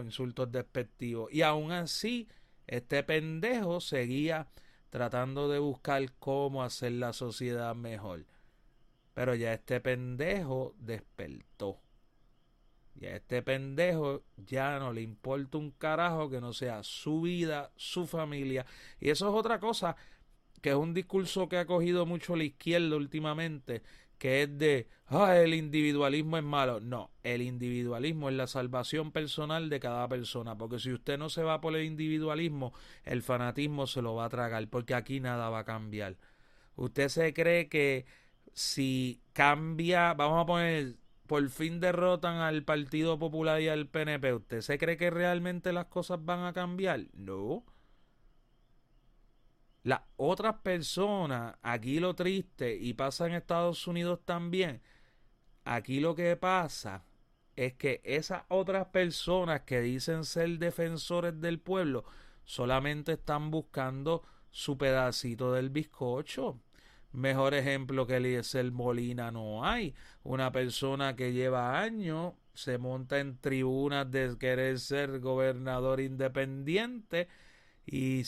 insultos despectivos. Y aún así, este pendejo seguía tratando de buscar cómo hacer la sociedad mejor. Pero ya este pendejo despertó. Y a este pendejo ya no le importa un carajo que no sea su vida, su familia. Y eso es otra cosa, que es un discurso que ha cogido mucho la izquierda últimamente, que es de, el individualismo es malo. No, el individualismo es la salvación personal de cada persona, porque si usted no se va por el individualismo, el fanatismo se lo va a tragar, porque aquí nada va a cambiar. Usted se cree que si cambia, vamos a poner, por fin derrotan al Partido Popular y al PNP, ¿usted se cree que realmente las cosas van a cambiar? No. Las otras personas, aquí lo triste, y pasa en Estados Unidos también, aquí lo que pasa es que esas otras personas que dicen ser defensores del pueblo solamente están buscando su pedacito del bizcocho. Mejor ejemplo que Eliezer Molina no hay. Una persona que lleva años, se monta en tribunas de querer ser gobernador independiente y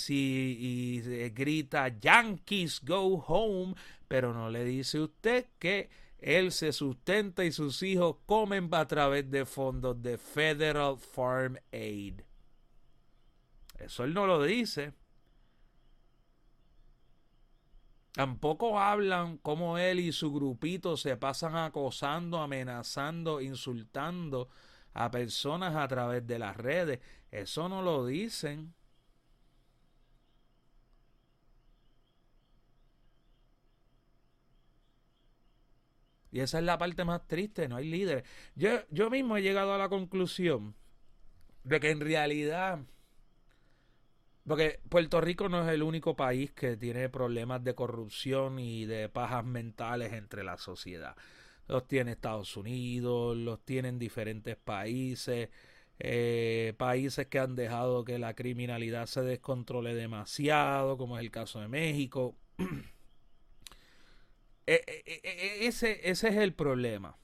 grita Yankees go home, pero no le dice usted que él se sustenta y sus hijos comen a través de fondos de Federal Farm Aid. Eso él no lo dice. Tampoco hablan cómo él y su grupito se pasan acosando, amenazando, insultando a personas a través de las redes. Eso no lo dicen. Y esa es la parte más triste, no hay líderes. Yo mismo he llegado a la conclusión de que en realidad, porque Puerto Rico no es el único país que tiene problemas de corrupción y de pajas mentales entre la sociedad. Los tiene Estados Unidos, los tienen diferentes países, países que han dejado que la criminalidad se descontrole demasiado, como es el caso de México. Ese es el problema.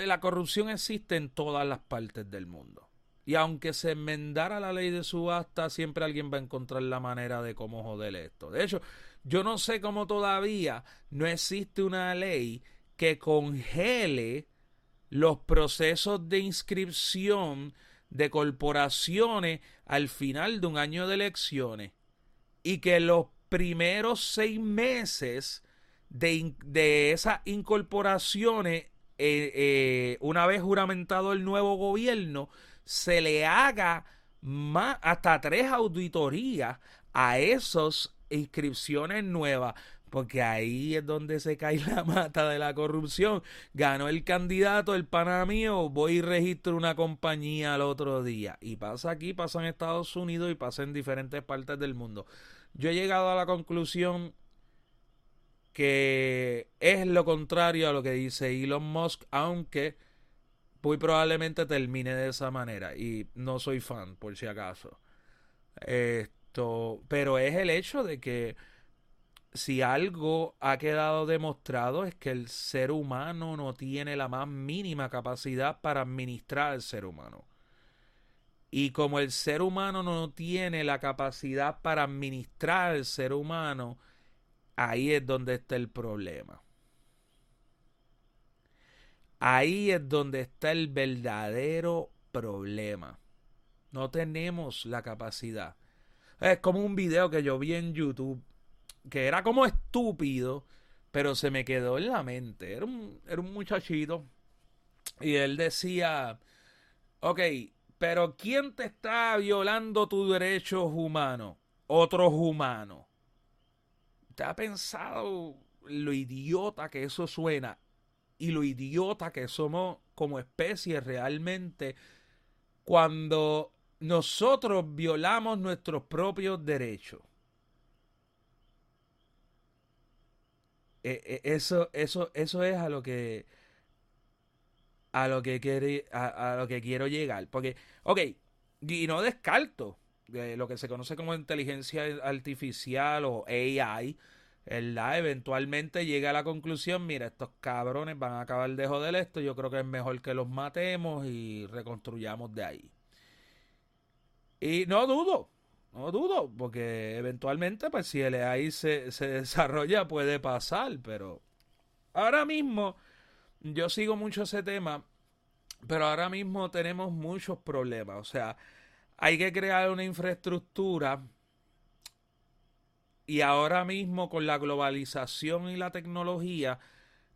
La corrupción existe en todas las partes del mundo. Y aunque se enmendara la ley de subasta, siempre alguien va a encontrar la manera de cómo joder esto. De hecho, yo no sé cómo todavía no existe una ley que congele los procesos de inscripción de corporaciones al final de un año de elecciones y que los primeros 6 meses de esas incorporaciones, una vez juramentado el nuevo gobierno, se le haga más, hasta 3 auditorías a esas inscripciones nuevas, porque ahí es donde se cae la mata de la corrupción. Ganó el candidato, el pana mío, voy y registro una compañía al otro día. Y pasa aquí, pasa en Estados Unidos y pasa en diferentes partes del mundo. Yo he llegado a la conclusión que es lo contrario a lo que dice Elon Musk, aunque muy probablemente termine de esa manera. Y no soy fan, por si acaso. Pero es el hecho de que si algo ha quedado demostrado es que el ser humano no tiene la más mínima capacidad para administrar al ser humano. Y como el ser humano no tiene la capacidad para administrar al ser humano, ahí es donde está el problema. Ahí es donde está el verdadero problema. No tenemos la capacidad. Es como un video que yo vi en YouTube que era como estúpido, pero se me quedó en la mente. Era un muchachito y él decía, ok, pero ¿quién te está violando tus derechos humanos? Otros humanos. ¿Te ha pensado lo idiota que eso suena? Y lo idiota que somos como especie realmente cuando nosotros violamos nuestros propios derechos. Eso es a lo que quiero llegar. Porque, ok, y no descarto lo que se conoce como inteligencia artificial o AI, ¿verdad? Eventualmente llega a la conclusión, mira, estos cabrones van a acabar de joder esto, yo creo que es mejor que los matemos y reconstruyamos de ahí. Y no dudo, porque eventualmente, pues si el AI se desarrolla, puede pasar, pero ahora mismo yo sigo mucho ese tema, pero ahora mismo tenemos muchos problemas. O sea, hay que crear una infraestructura y ahora mismo con la globalización y la tecnología,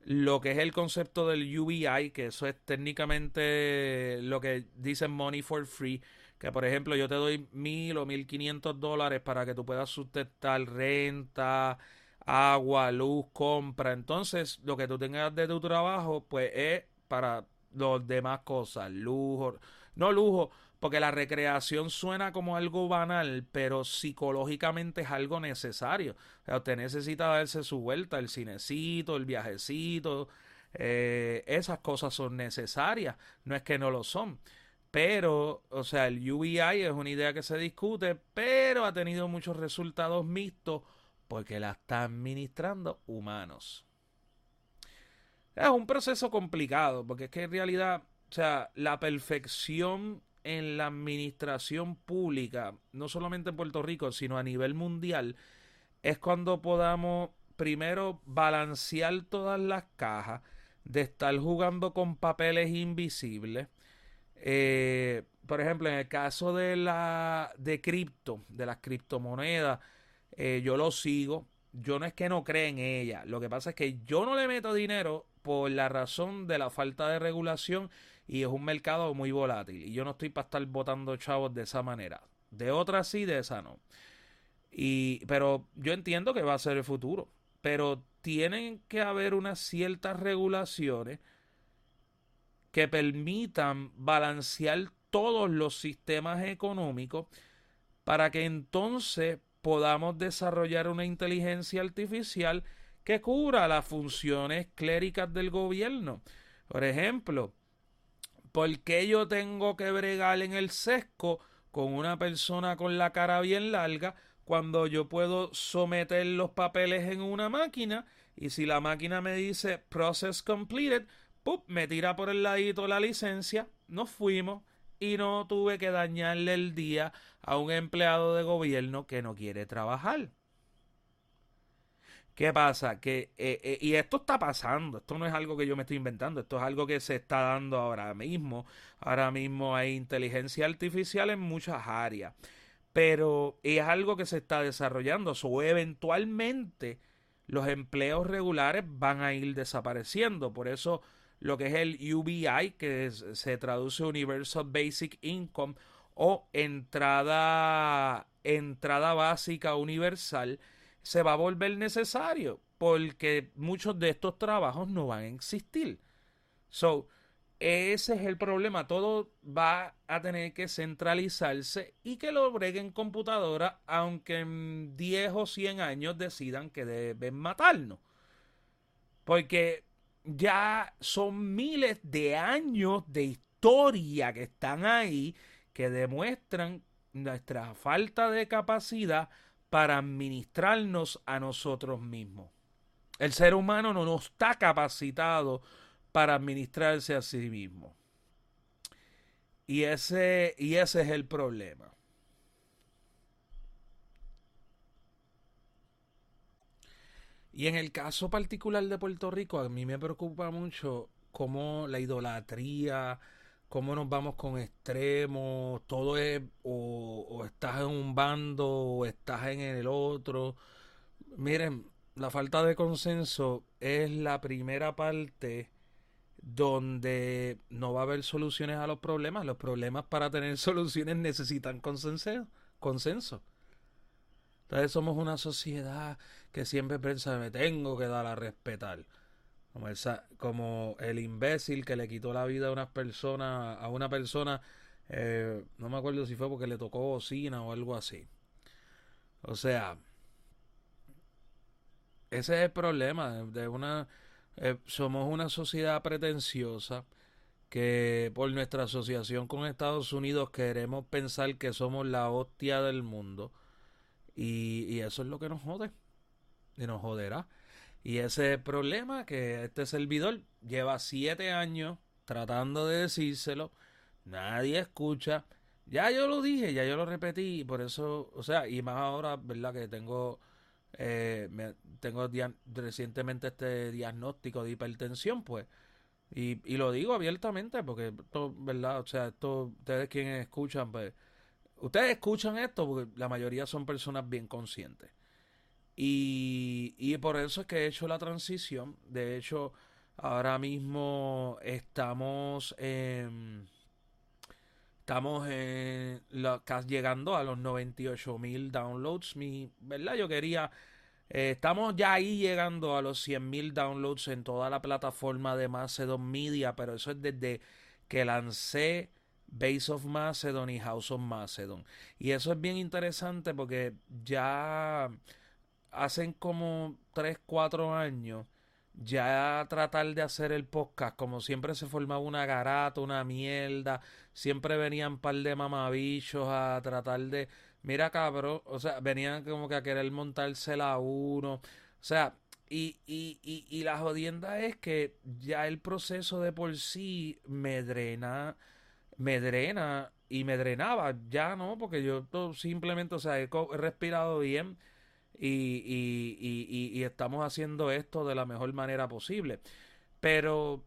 lo que es el concepto del UBI, que eso es técnicamente lo que dicen money for free, que por ejemplo yo te doy 1,000 o 1,500 dólares para que tú puedas sustentar renta, agua, luz, compra. Entonces, lo que tú tengas de tu trabajo, pues es para las demás cosas, lujo, no lujo, porque la recreación suena como algo banal, pero psicológicamente es algo necesario. O sea, usted necesita darse su vuelta, el cinecito, el viajecito, esas cosas son necesarias, no es que no lo son. Pero, o sea, el UBI es una idea que se discute, pero ha tenido muchos resultados mixtos porque la están administrando humanos. Es un proceso complicado, porque es que en realidad, o sea, la perfección en la administración pública, no solamente en Puerto Rico, sino a nivel mundial, es cuando podamos primero balancear todas las cajas, de estar jugando con papeles invisibles. Por ejemplo, en el caso de cripto, de las criptomonedas, yo lo sigo. Yo no es que no cree en ella. Lo que pasa es que yo no le meto dinero por la razón de la falta de regulación y es un mercado muy volátil. Y yo no estoy para estar botando chavos de esa manera. De otra sí, de esa no. Pero yo entiendo que va a ser el futuro. Pero tienen que haber unas ciertas regulaciones que permitan balancear todos los sistemas económicos para que entonces podamos desarrollar una inteligencia artificial que cubra las funciones cléricas del gobierno. Por ejemplo, ¿por qué yo tengo que bregar en el sesco con una persona con la cara bien larga cuando yo puedo someter los papeles en una máquina y si la máquina me dice process completed, ¡pup! Me tira por el ladito la licencia, nos fuimos y no tuve que dañarle el día a un empleado de gobierno que no quiere trabajar? ¿Qué pasa? Y esto está pasando, esto no es algo que yo me estoy inventando, esto es algo que se está dando ahora mismo. Ahora mismo hay inteligencia artificial en muchas áreas, pero es algo que se está desarrollando. O eventualmente los empleos regulares van a ir desapareciendo. Por eso lo que es el UBI, se traduce Universal Basic Income o entrada básica universal, se va a volver necesario porque muchos de estos trabajos no van a existir. So, ese es el problema. Todo va a tener que centralizarse y que lo breguen computadora, aunque en 10 o 100 años decidan que deben matarnos. Porque ya son miles de años de historia que están ahí que demuestran nuestra falta de capacidad para administrarnos a nosotros mismos. El ser humano no está capacitado para administrarse a sí mismo. Y ese es el problema. Y en el caso particular de Puerto Rico, a mí me preocupa mucho cómo la idolatría, cómo nos vamos con extremos, todo es o estás en un bando o estás en el otro. Miren, la falta de consenso es la primera parte donde no va a haber soluciones a los problemas. Los problemas para tener soluciones necesitan consenso. Consenso. Entonces somos una sociedad que siempre piensa me tengo que dar a respetar. Como el imbécil que le quitó la vida a una persona, no me acuerdo si fue porque le tocó bocina o algo así. O sea, ese es el problema somos una sociedad pretenciosa que por nuestra asociación con Estados Unidos queremos pensar que somos la hostia del mundo y eso es lo que nos jode y nos joderá. Y ese problema que este servidor lleva 7 años tratando de decírselo, nadie escucha. Ya yo lo dije, ya yo lo repetí, y por eso, o sea, y más ahora, ¿verdad? Que tengo recientemente este diagnóstico de hipertensión, pues. Y lo digo abiertamente porque esto, ¿verdad? O sea, esto, ustedes quienes escuchan, pues, ustedes escuchan esto porque la mayoría son personas bien conscientes. Y por eso es que he hecho la transición. De hecho, ahora mismo estamos llegando a los 98,000 downloads. ¿Verdad? Estamos ya ahí llegando a los 100,000 downloads en toda la plataforma de Macedon Media, pero eso es desde que lancé Base of Macedon y House of Macedon. Y eso es bien interesante porque ya hacen como 3 4 años ya tratar de hacer el podcast, como siempre se formaba una garata, una mierda, siempre venían un par de mamabichos a tratar de, mira cabrón, o sea, venían como que a querer montársela a uno, o sea, y la jodienda es que ya el proceso de por sí me drena y me drenaba, ya no, porque yo simplemente, o sea, he respirado bien y estamos haciendo esto de la mejor manera posible. Pero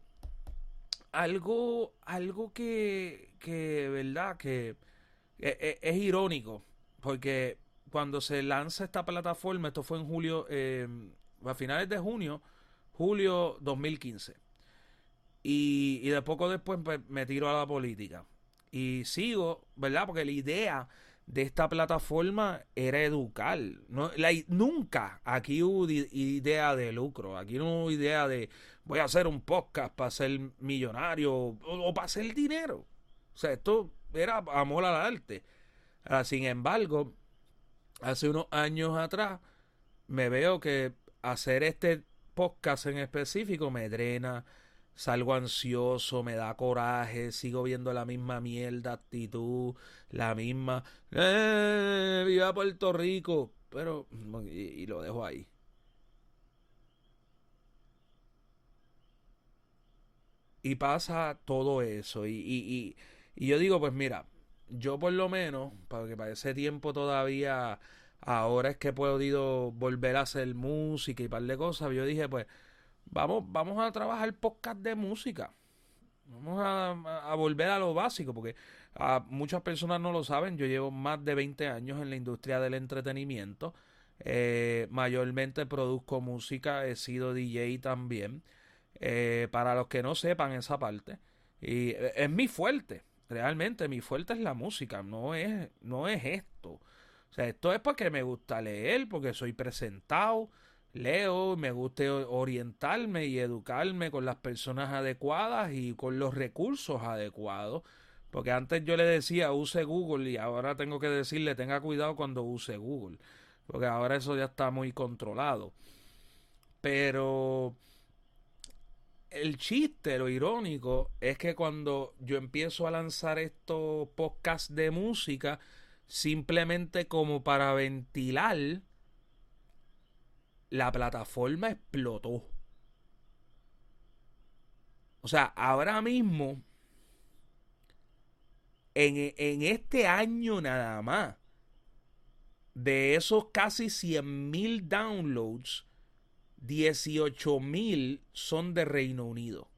algo ¿verdad? Que es irónico, porque cuando se lanza esta plataforma, esto fue en julio, a finales de junio, julio 2015. Y de poco después pues, me tiro a la política. Y sigo, ¿verdad? Porque la idea de esta plataforma era educar. No, nunca aquí hubo idea de lucro. Aquí no hubo idea de voy a hacer un podcast para ser millonario o para hacer dinero. O sea, esto era amor al arte. Ahora, sin embargo, hace unos años atrás me veo que hacer este podcast en específico me drena, salgo ansioso, me da coraje, sigo viendo la misma mierda, actitud, la misma, viva Puerto Rico, pero, y lo dejo ahí. Y pasa todo eso, y yo digo, pues mira, yo por lo menos, porque para ese tiempo todavía, ahora es que he podido volver a hacer música y par de cosas, yo dije, pues, vamos a trabajar podcast de música. Vamos a volver a lo básico, porque muchas personas no lo saben. Yo llevo más de 20 años en la industria del entretenimiento. Mayormente produzco música, he sido DJ también. Para los que no sepan esa parte. Y es mi fuerte. Realmente mi fuerte es la música, no es esto. O sea, esto es porque me gusta leer, porque soy presentado, leo, me gusta orientarme y educarme con las personas adecuadas y con los recursos adecuados. Porque antes yo le decía use Google y ahora tengo que decirle tenga cuidado cuando use Google. Porque ahora eso ya está muy controlado. Pero el chiste, lo irónico, es que cuando yo empiezo a lanzar estos podcasts de música, simplemente como para ventilar, la plataforma explotó. O sea, ahora mismo, en este año nada más, de esos casi 100.000 downloads, 18.000 son de Reino Unido.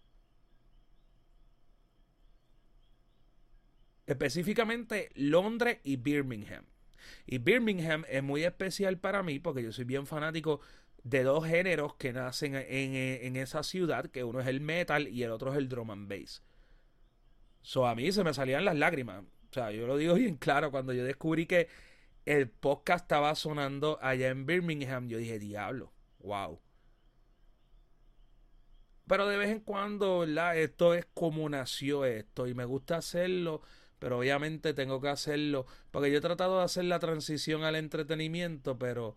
Específicamente Londres y Birmingham. Y Birmingham es muy especial para mí porque yo soy bien fanático de dos géneros que nacen en esa ciudad, que uno es el metal y el otro es el drum and bass. So a mí se me salían las lágrimas. O sea, yo lo digo bien claro, cuando yo descubrí que el podcast estaba sonando allá en Birmingham, yo dije, diablo, wow. Pero de vez en cuando, ¿verdad? Esto es como nació esto y me gusta hacerlo, pero obviamente tengo que hacerlo, porque yo he tratado de hacer la transición al entretenimiento, pero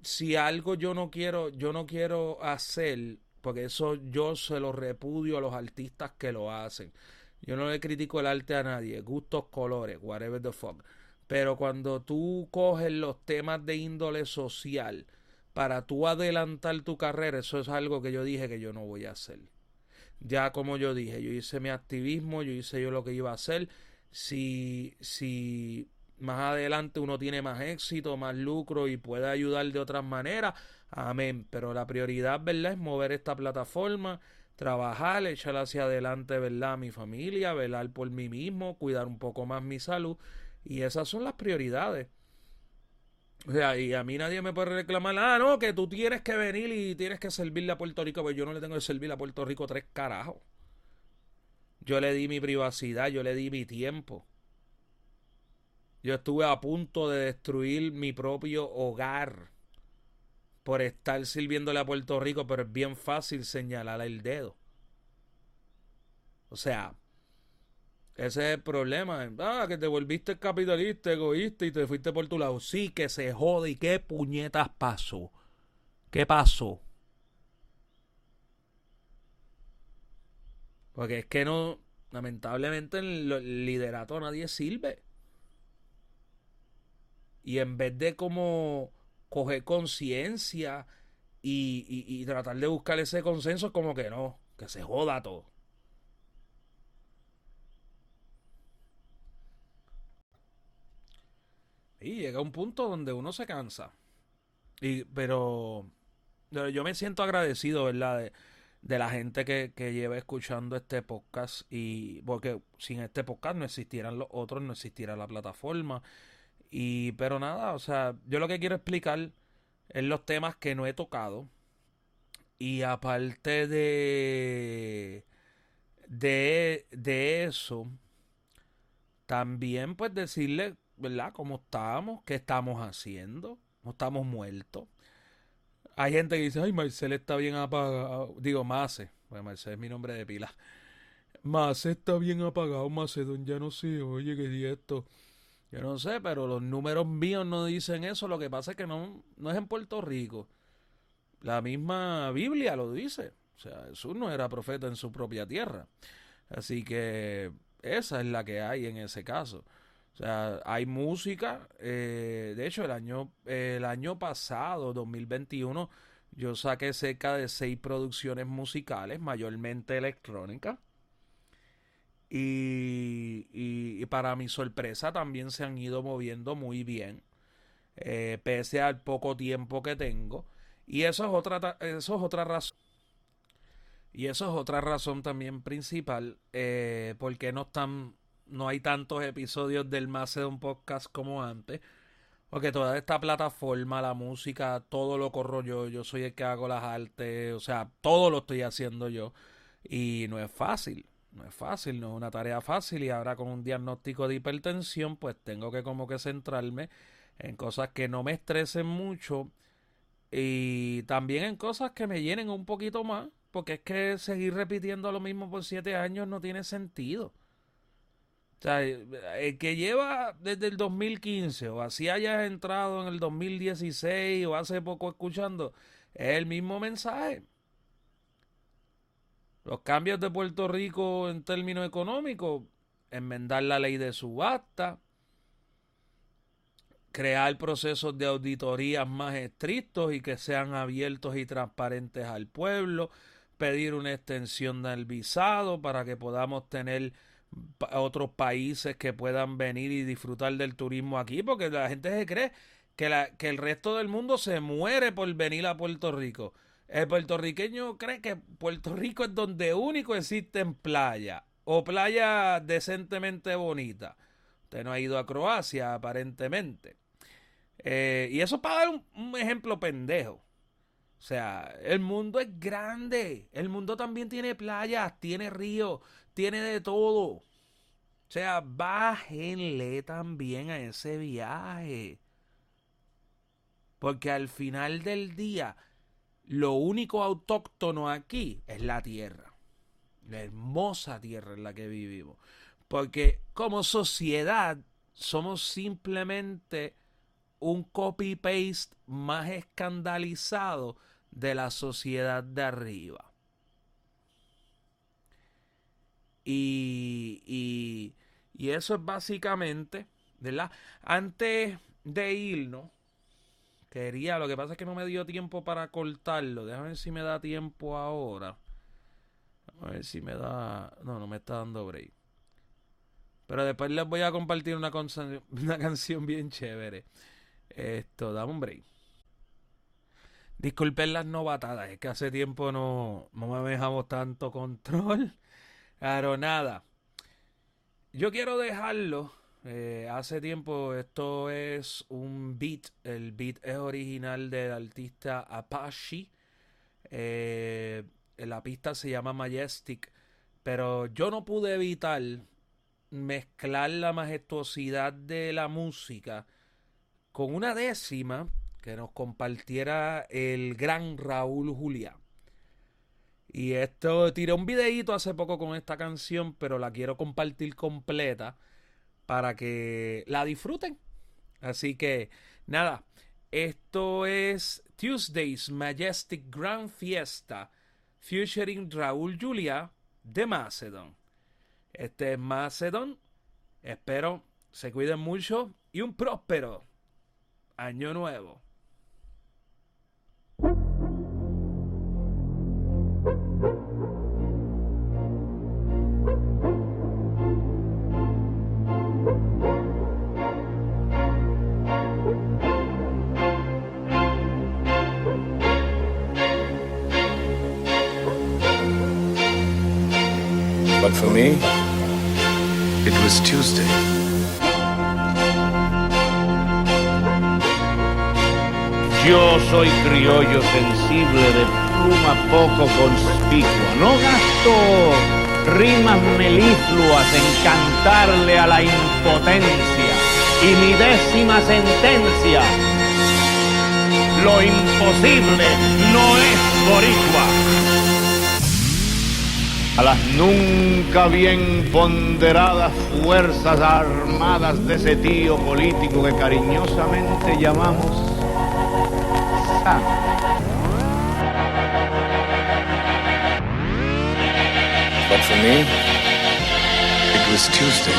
si algo yo no quiero hacer, porque eso yo se lo repudio a los artistas que lo hacen. Yo no le critico el arte a nadie, gustos, colores, whatever the fuck. Pero cuando tú coges los temas de índole social para tú adelantar tu carrera, eso es algo que yo dije que yo no voy a hacer. Ya como yo dije, yo hice mi activismo, yo hice yo lo que iba a hacer. Si más adelante uno tiene más éxito, más lucro y puede ayudar de otras maneras, amén. Pero la prioridad, ¿verdad? Es mover esta plataforma, trabajar, echar hacia adelante, ¿verdad? A mi familia, velar por mí mismo, cuidar un poco más mi salud. Y esas son las prioridades. O sea, y a mí nadie me puede reclamar, no, que tú tienes que venir y tienes que servirle a Puerto Rico, pues yo no le tengo que servir a Puerto Rico tres carajos. Yo le di mi privacidad, yo le di mi tiempo. Yo estuve a punto de destruir mi propio hogar por estar sirviéndole a Puerto Rico, pero es bien fácil señalar el dedo. O sea, ese es el problema. Que te volviste capitalista, egoísta y te fuiste por tu lado. Sí, que se jode. ¿Y qué puñetas pasó? ¿Qué pasó? Porque es que no, lamentablemente el liderato a nadie sirve. Y en vez de como coger conciencia y tratar de buscar ese consenso, como que no, que se joda todo. Y llega un punto donde uno se cansa. Pero yo me siento agradecido, ¿verdad? De la gente que lleva escuchando este podcast. Y porque sin este podcast no existieran los otros, no existiera la plataforma. Pero nada, o sea, yo lo que quiero explicar es los temas que no he tocado. Y aparte de eso, también pues decirle, ¿verdad? Cómo estamos, qué estamos haciendo, no estamos muertos. Hay gente que dice, ay, Marcel está bien apagado. Digo, Mace, pues Marcel es mi nombre de pila. Mace está bien apagado, Macedón ya no sé, oye, qué di esto. Yo no sé, pero los números míos no dicen eso. Lo que pasa es que no es en Puerto Rico. La misma Biblia lo dice. O sea, Jesús no era profeta en su propia tierra. Así que esa es la que hay en ese caso. O sea, hay música. De hecho, el año pasado, 2021, yo saqué cerca de 6 producciones musicales, mayormente electrónicas. Y para mi sorpresa también se han ido moviendo muy bien, pese al poco tiempo que tengo. Y eso es otra razón. Y eso es otra razón también principal, porque no hay tantos episodios del Macedon Podcast como antes. Porque toda esta plataforma, la música, todo lo corro yo soy el que hago las artes, o sea, todo lo estoy haciendo yo. Y no es fácil, no es fácil, no es una tarea fácil. Y ahora con un diagnóstico de hipertensión, pues tengo que como que centrarme en cosas que no me estresen mucho y también en cosas que me llenen un poquito más, porque es que seguir repitiendo lo mismo por 7 años no tiene sentido. O sea, el que lleva desde el 2015 o así hayas entrado en el 2016 o hace poco escuchando, es el mismo mensaje. Los cambios de Puerto Rico en términos económicos, enmendar la ley de subasta, crear procesos de auditorías más estrictos y que sean abiertos y transparentes al pueblo, pedir una extensión del visado para que podamos tener otros países que puedan venir y disfrutar del turismo aquí, porque la gente se cree que el resto del mundo se muere por venir a Puerto Rico. El puertorriqueño cree que Puerto Rico es donde único existen playas o playas decentemente bonitas. Usted no ha ido a Croacia, aparentemente. Y eso para dar un ejemplo pendejo. O sea, el mundo es grande. El mundo también tiene playas, tiene ríos, tiene de todo. O sea, bájenle también a ese viaje. Porque al final del día, lo único autóctono aquí es la tierra. La hermosa tierra en la que vivimos. Porque como sociedad somos simplemente un copy-paste más escandalizado de la sociedad de arriba. Y eso es básicamente, ¿verdad? Antes de irnos, lo que pasa es que no me dio tiempo para cortarlo. Déjame ver si me da tiempo ahora. A ver si me da... No, no me está dando break. Pero después les voy a compartir una canción bien chévere. Dame un break. Disculpen las novatadas, es que hace tiempo no manejamos tanto control. Claro, nada. Yo quiero dejarlo. Hace tiempo esto es un beat. El beat es original del artista Apache. La pista se llama Majestic. Pero yo no pude evitar mezclar la majestuosidad de la música con una décima que nos compartiera el gran Raúl Julián. Y esto tiré un videíto hace poco con esta canción, pero la quiero compartir completa para que la disfruten. Así que nada, esto es Tuesday's Majestic Grand Fiesta featuring Raúl Julia de Mastodon. Este es Mastodon. Espero se cuiden mucho y un próspero año nuevo. But for me, it was Tuesday. Yo soy criollo sensible de pluma poco conspicua. No gasto rimas melifluas en cantarle a la impotencia. Y mi 10ª sentencia: lo imposible no es boricua. A las nunca bien ponderadas fuerzas armadas de ese tío político que cariñosamente llamamos Sam. But for me, it was Tuesday.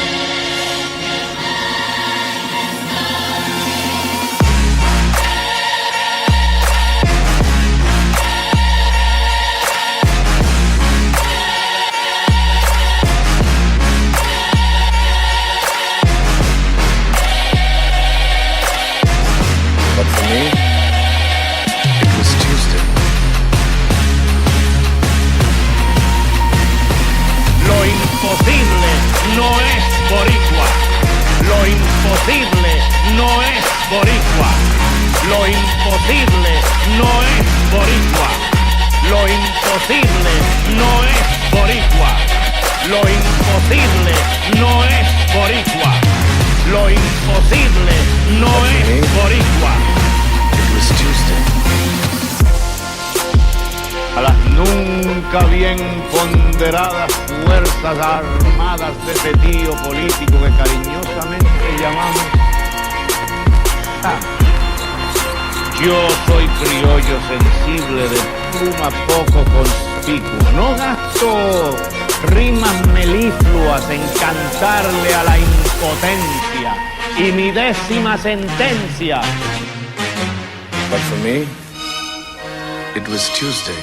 But for me, it was Tuesday. Lo imposible no es boricua. Lo imposible no es boricua. Lo imposible no es boricua. Lo imposible no es boricua. Lo imposible no es boricua. Lo imposible no es boricua. It was Tuesday. A las nunca bien ponderadas fuerzas armadas de ese tío político que cariñosamente llamamos Sam. Yo soy criollo sensible de pluma poco conspicua. No gasto rimas melifluas en cantarle a la impotencia. Y mi 10ª sentencia: But for me, it was Tuesday.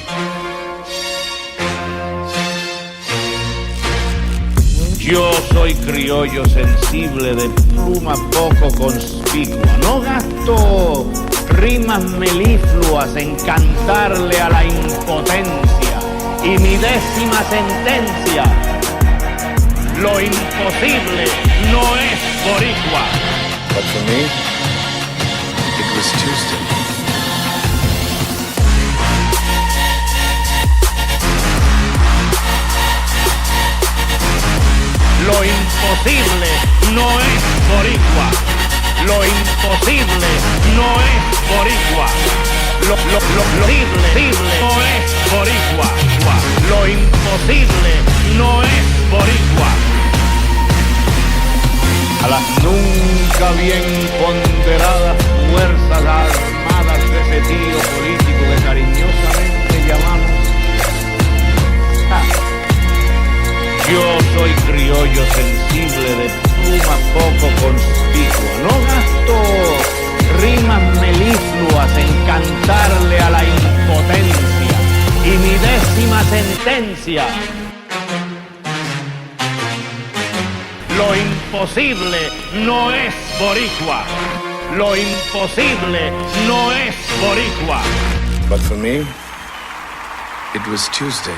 Yo soy criollo sensible de pluma poco conspicua. No gasto rimas melifluas en cantarle a la impotencia. Y mi 10ª sentencia: lo imposible no es boricua. But for me, it was Tuesday. Lo imposible no es boricua. Lo imposible no es boricua. Lo imposible no es boricua. Lo imposible no es boricua. A las nunca bien ponderadas fuerzas armadas de ese tío político que cariñosamente llamamos Sam. Yo soy criollo sensible de pluma poco conspicua. No gasto rimas melifluas en cantarle a la impotencia. Y mi 10ª sentencia: lo imposible no es boricua. Lo imposible no es boricua. But for me, it was Tuesday.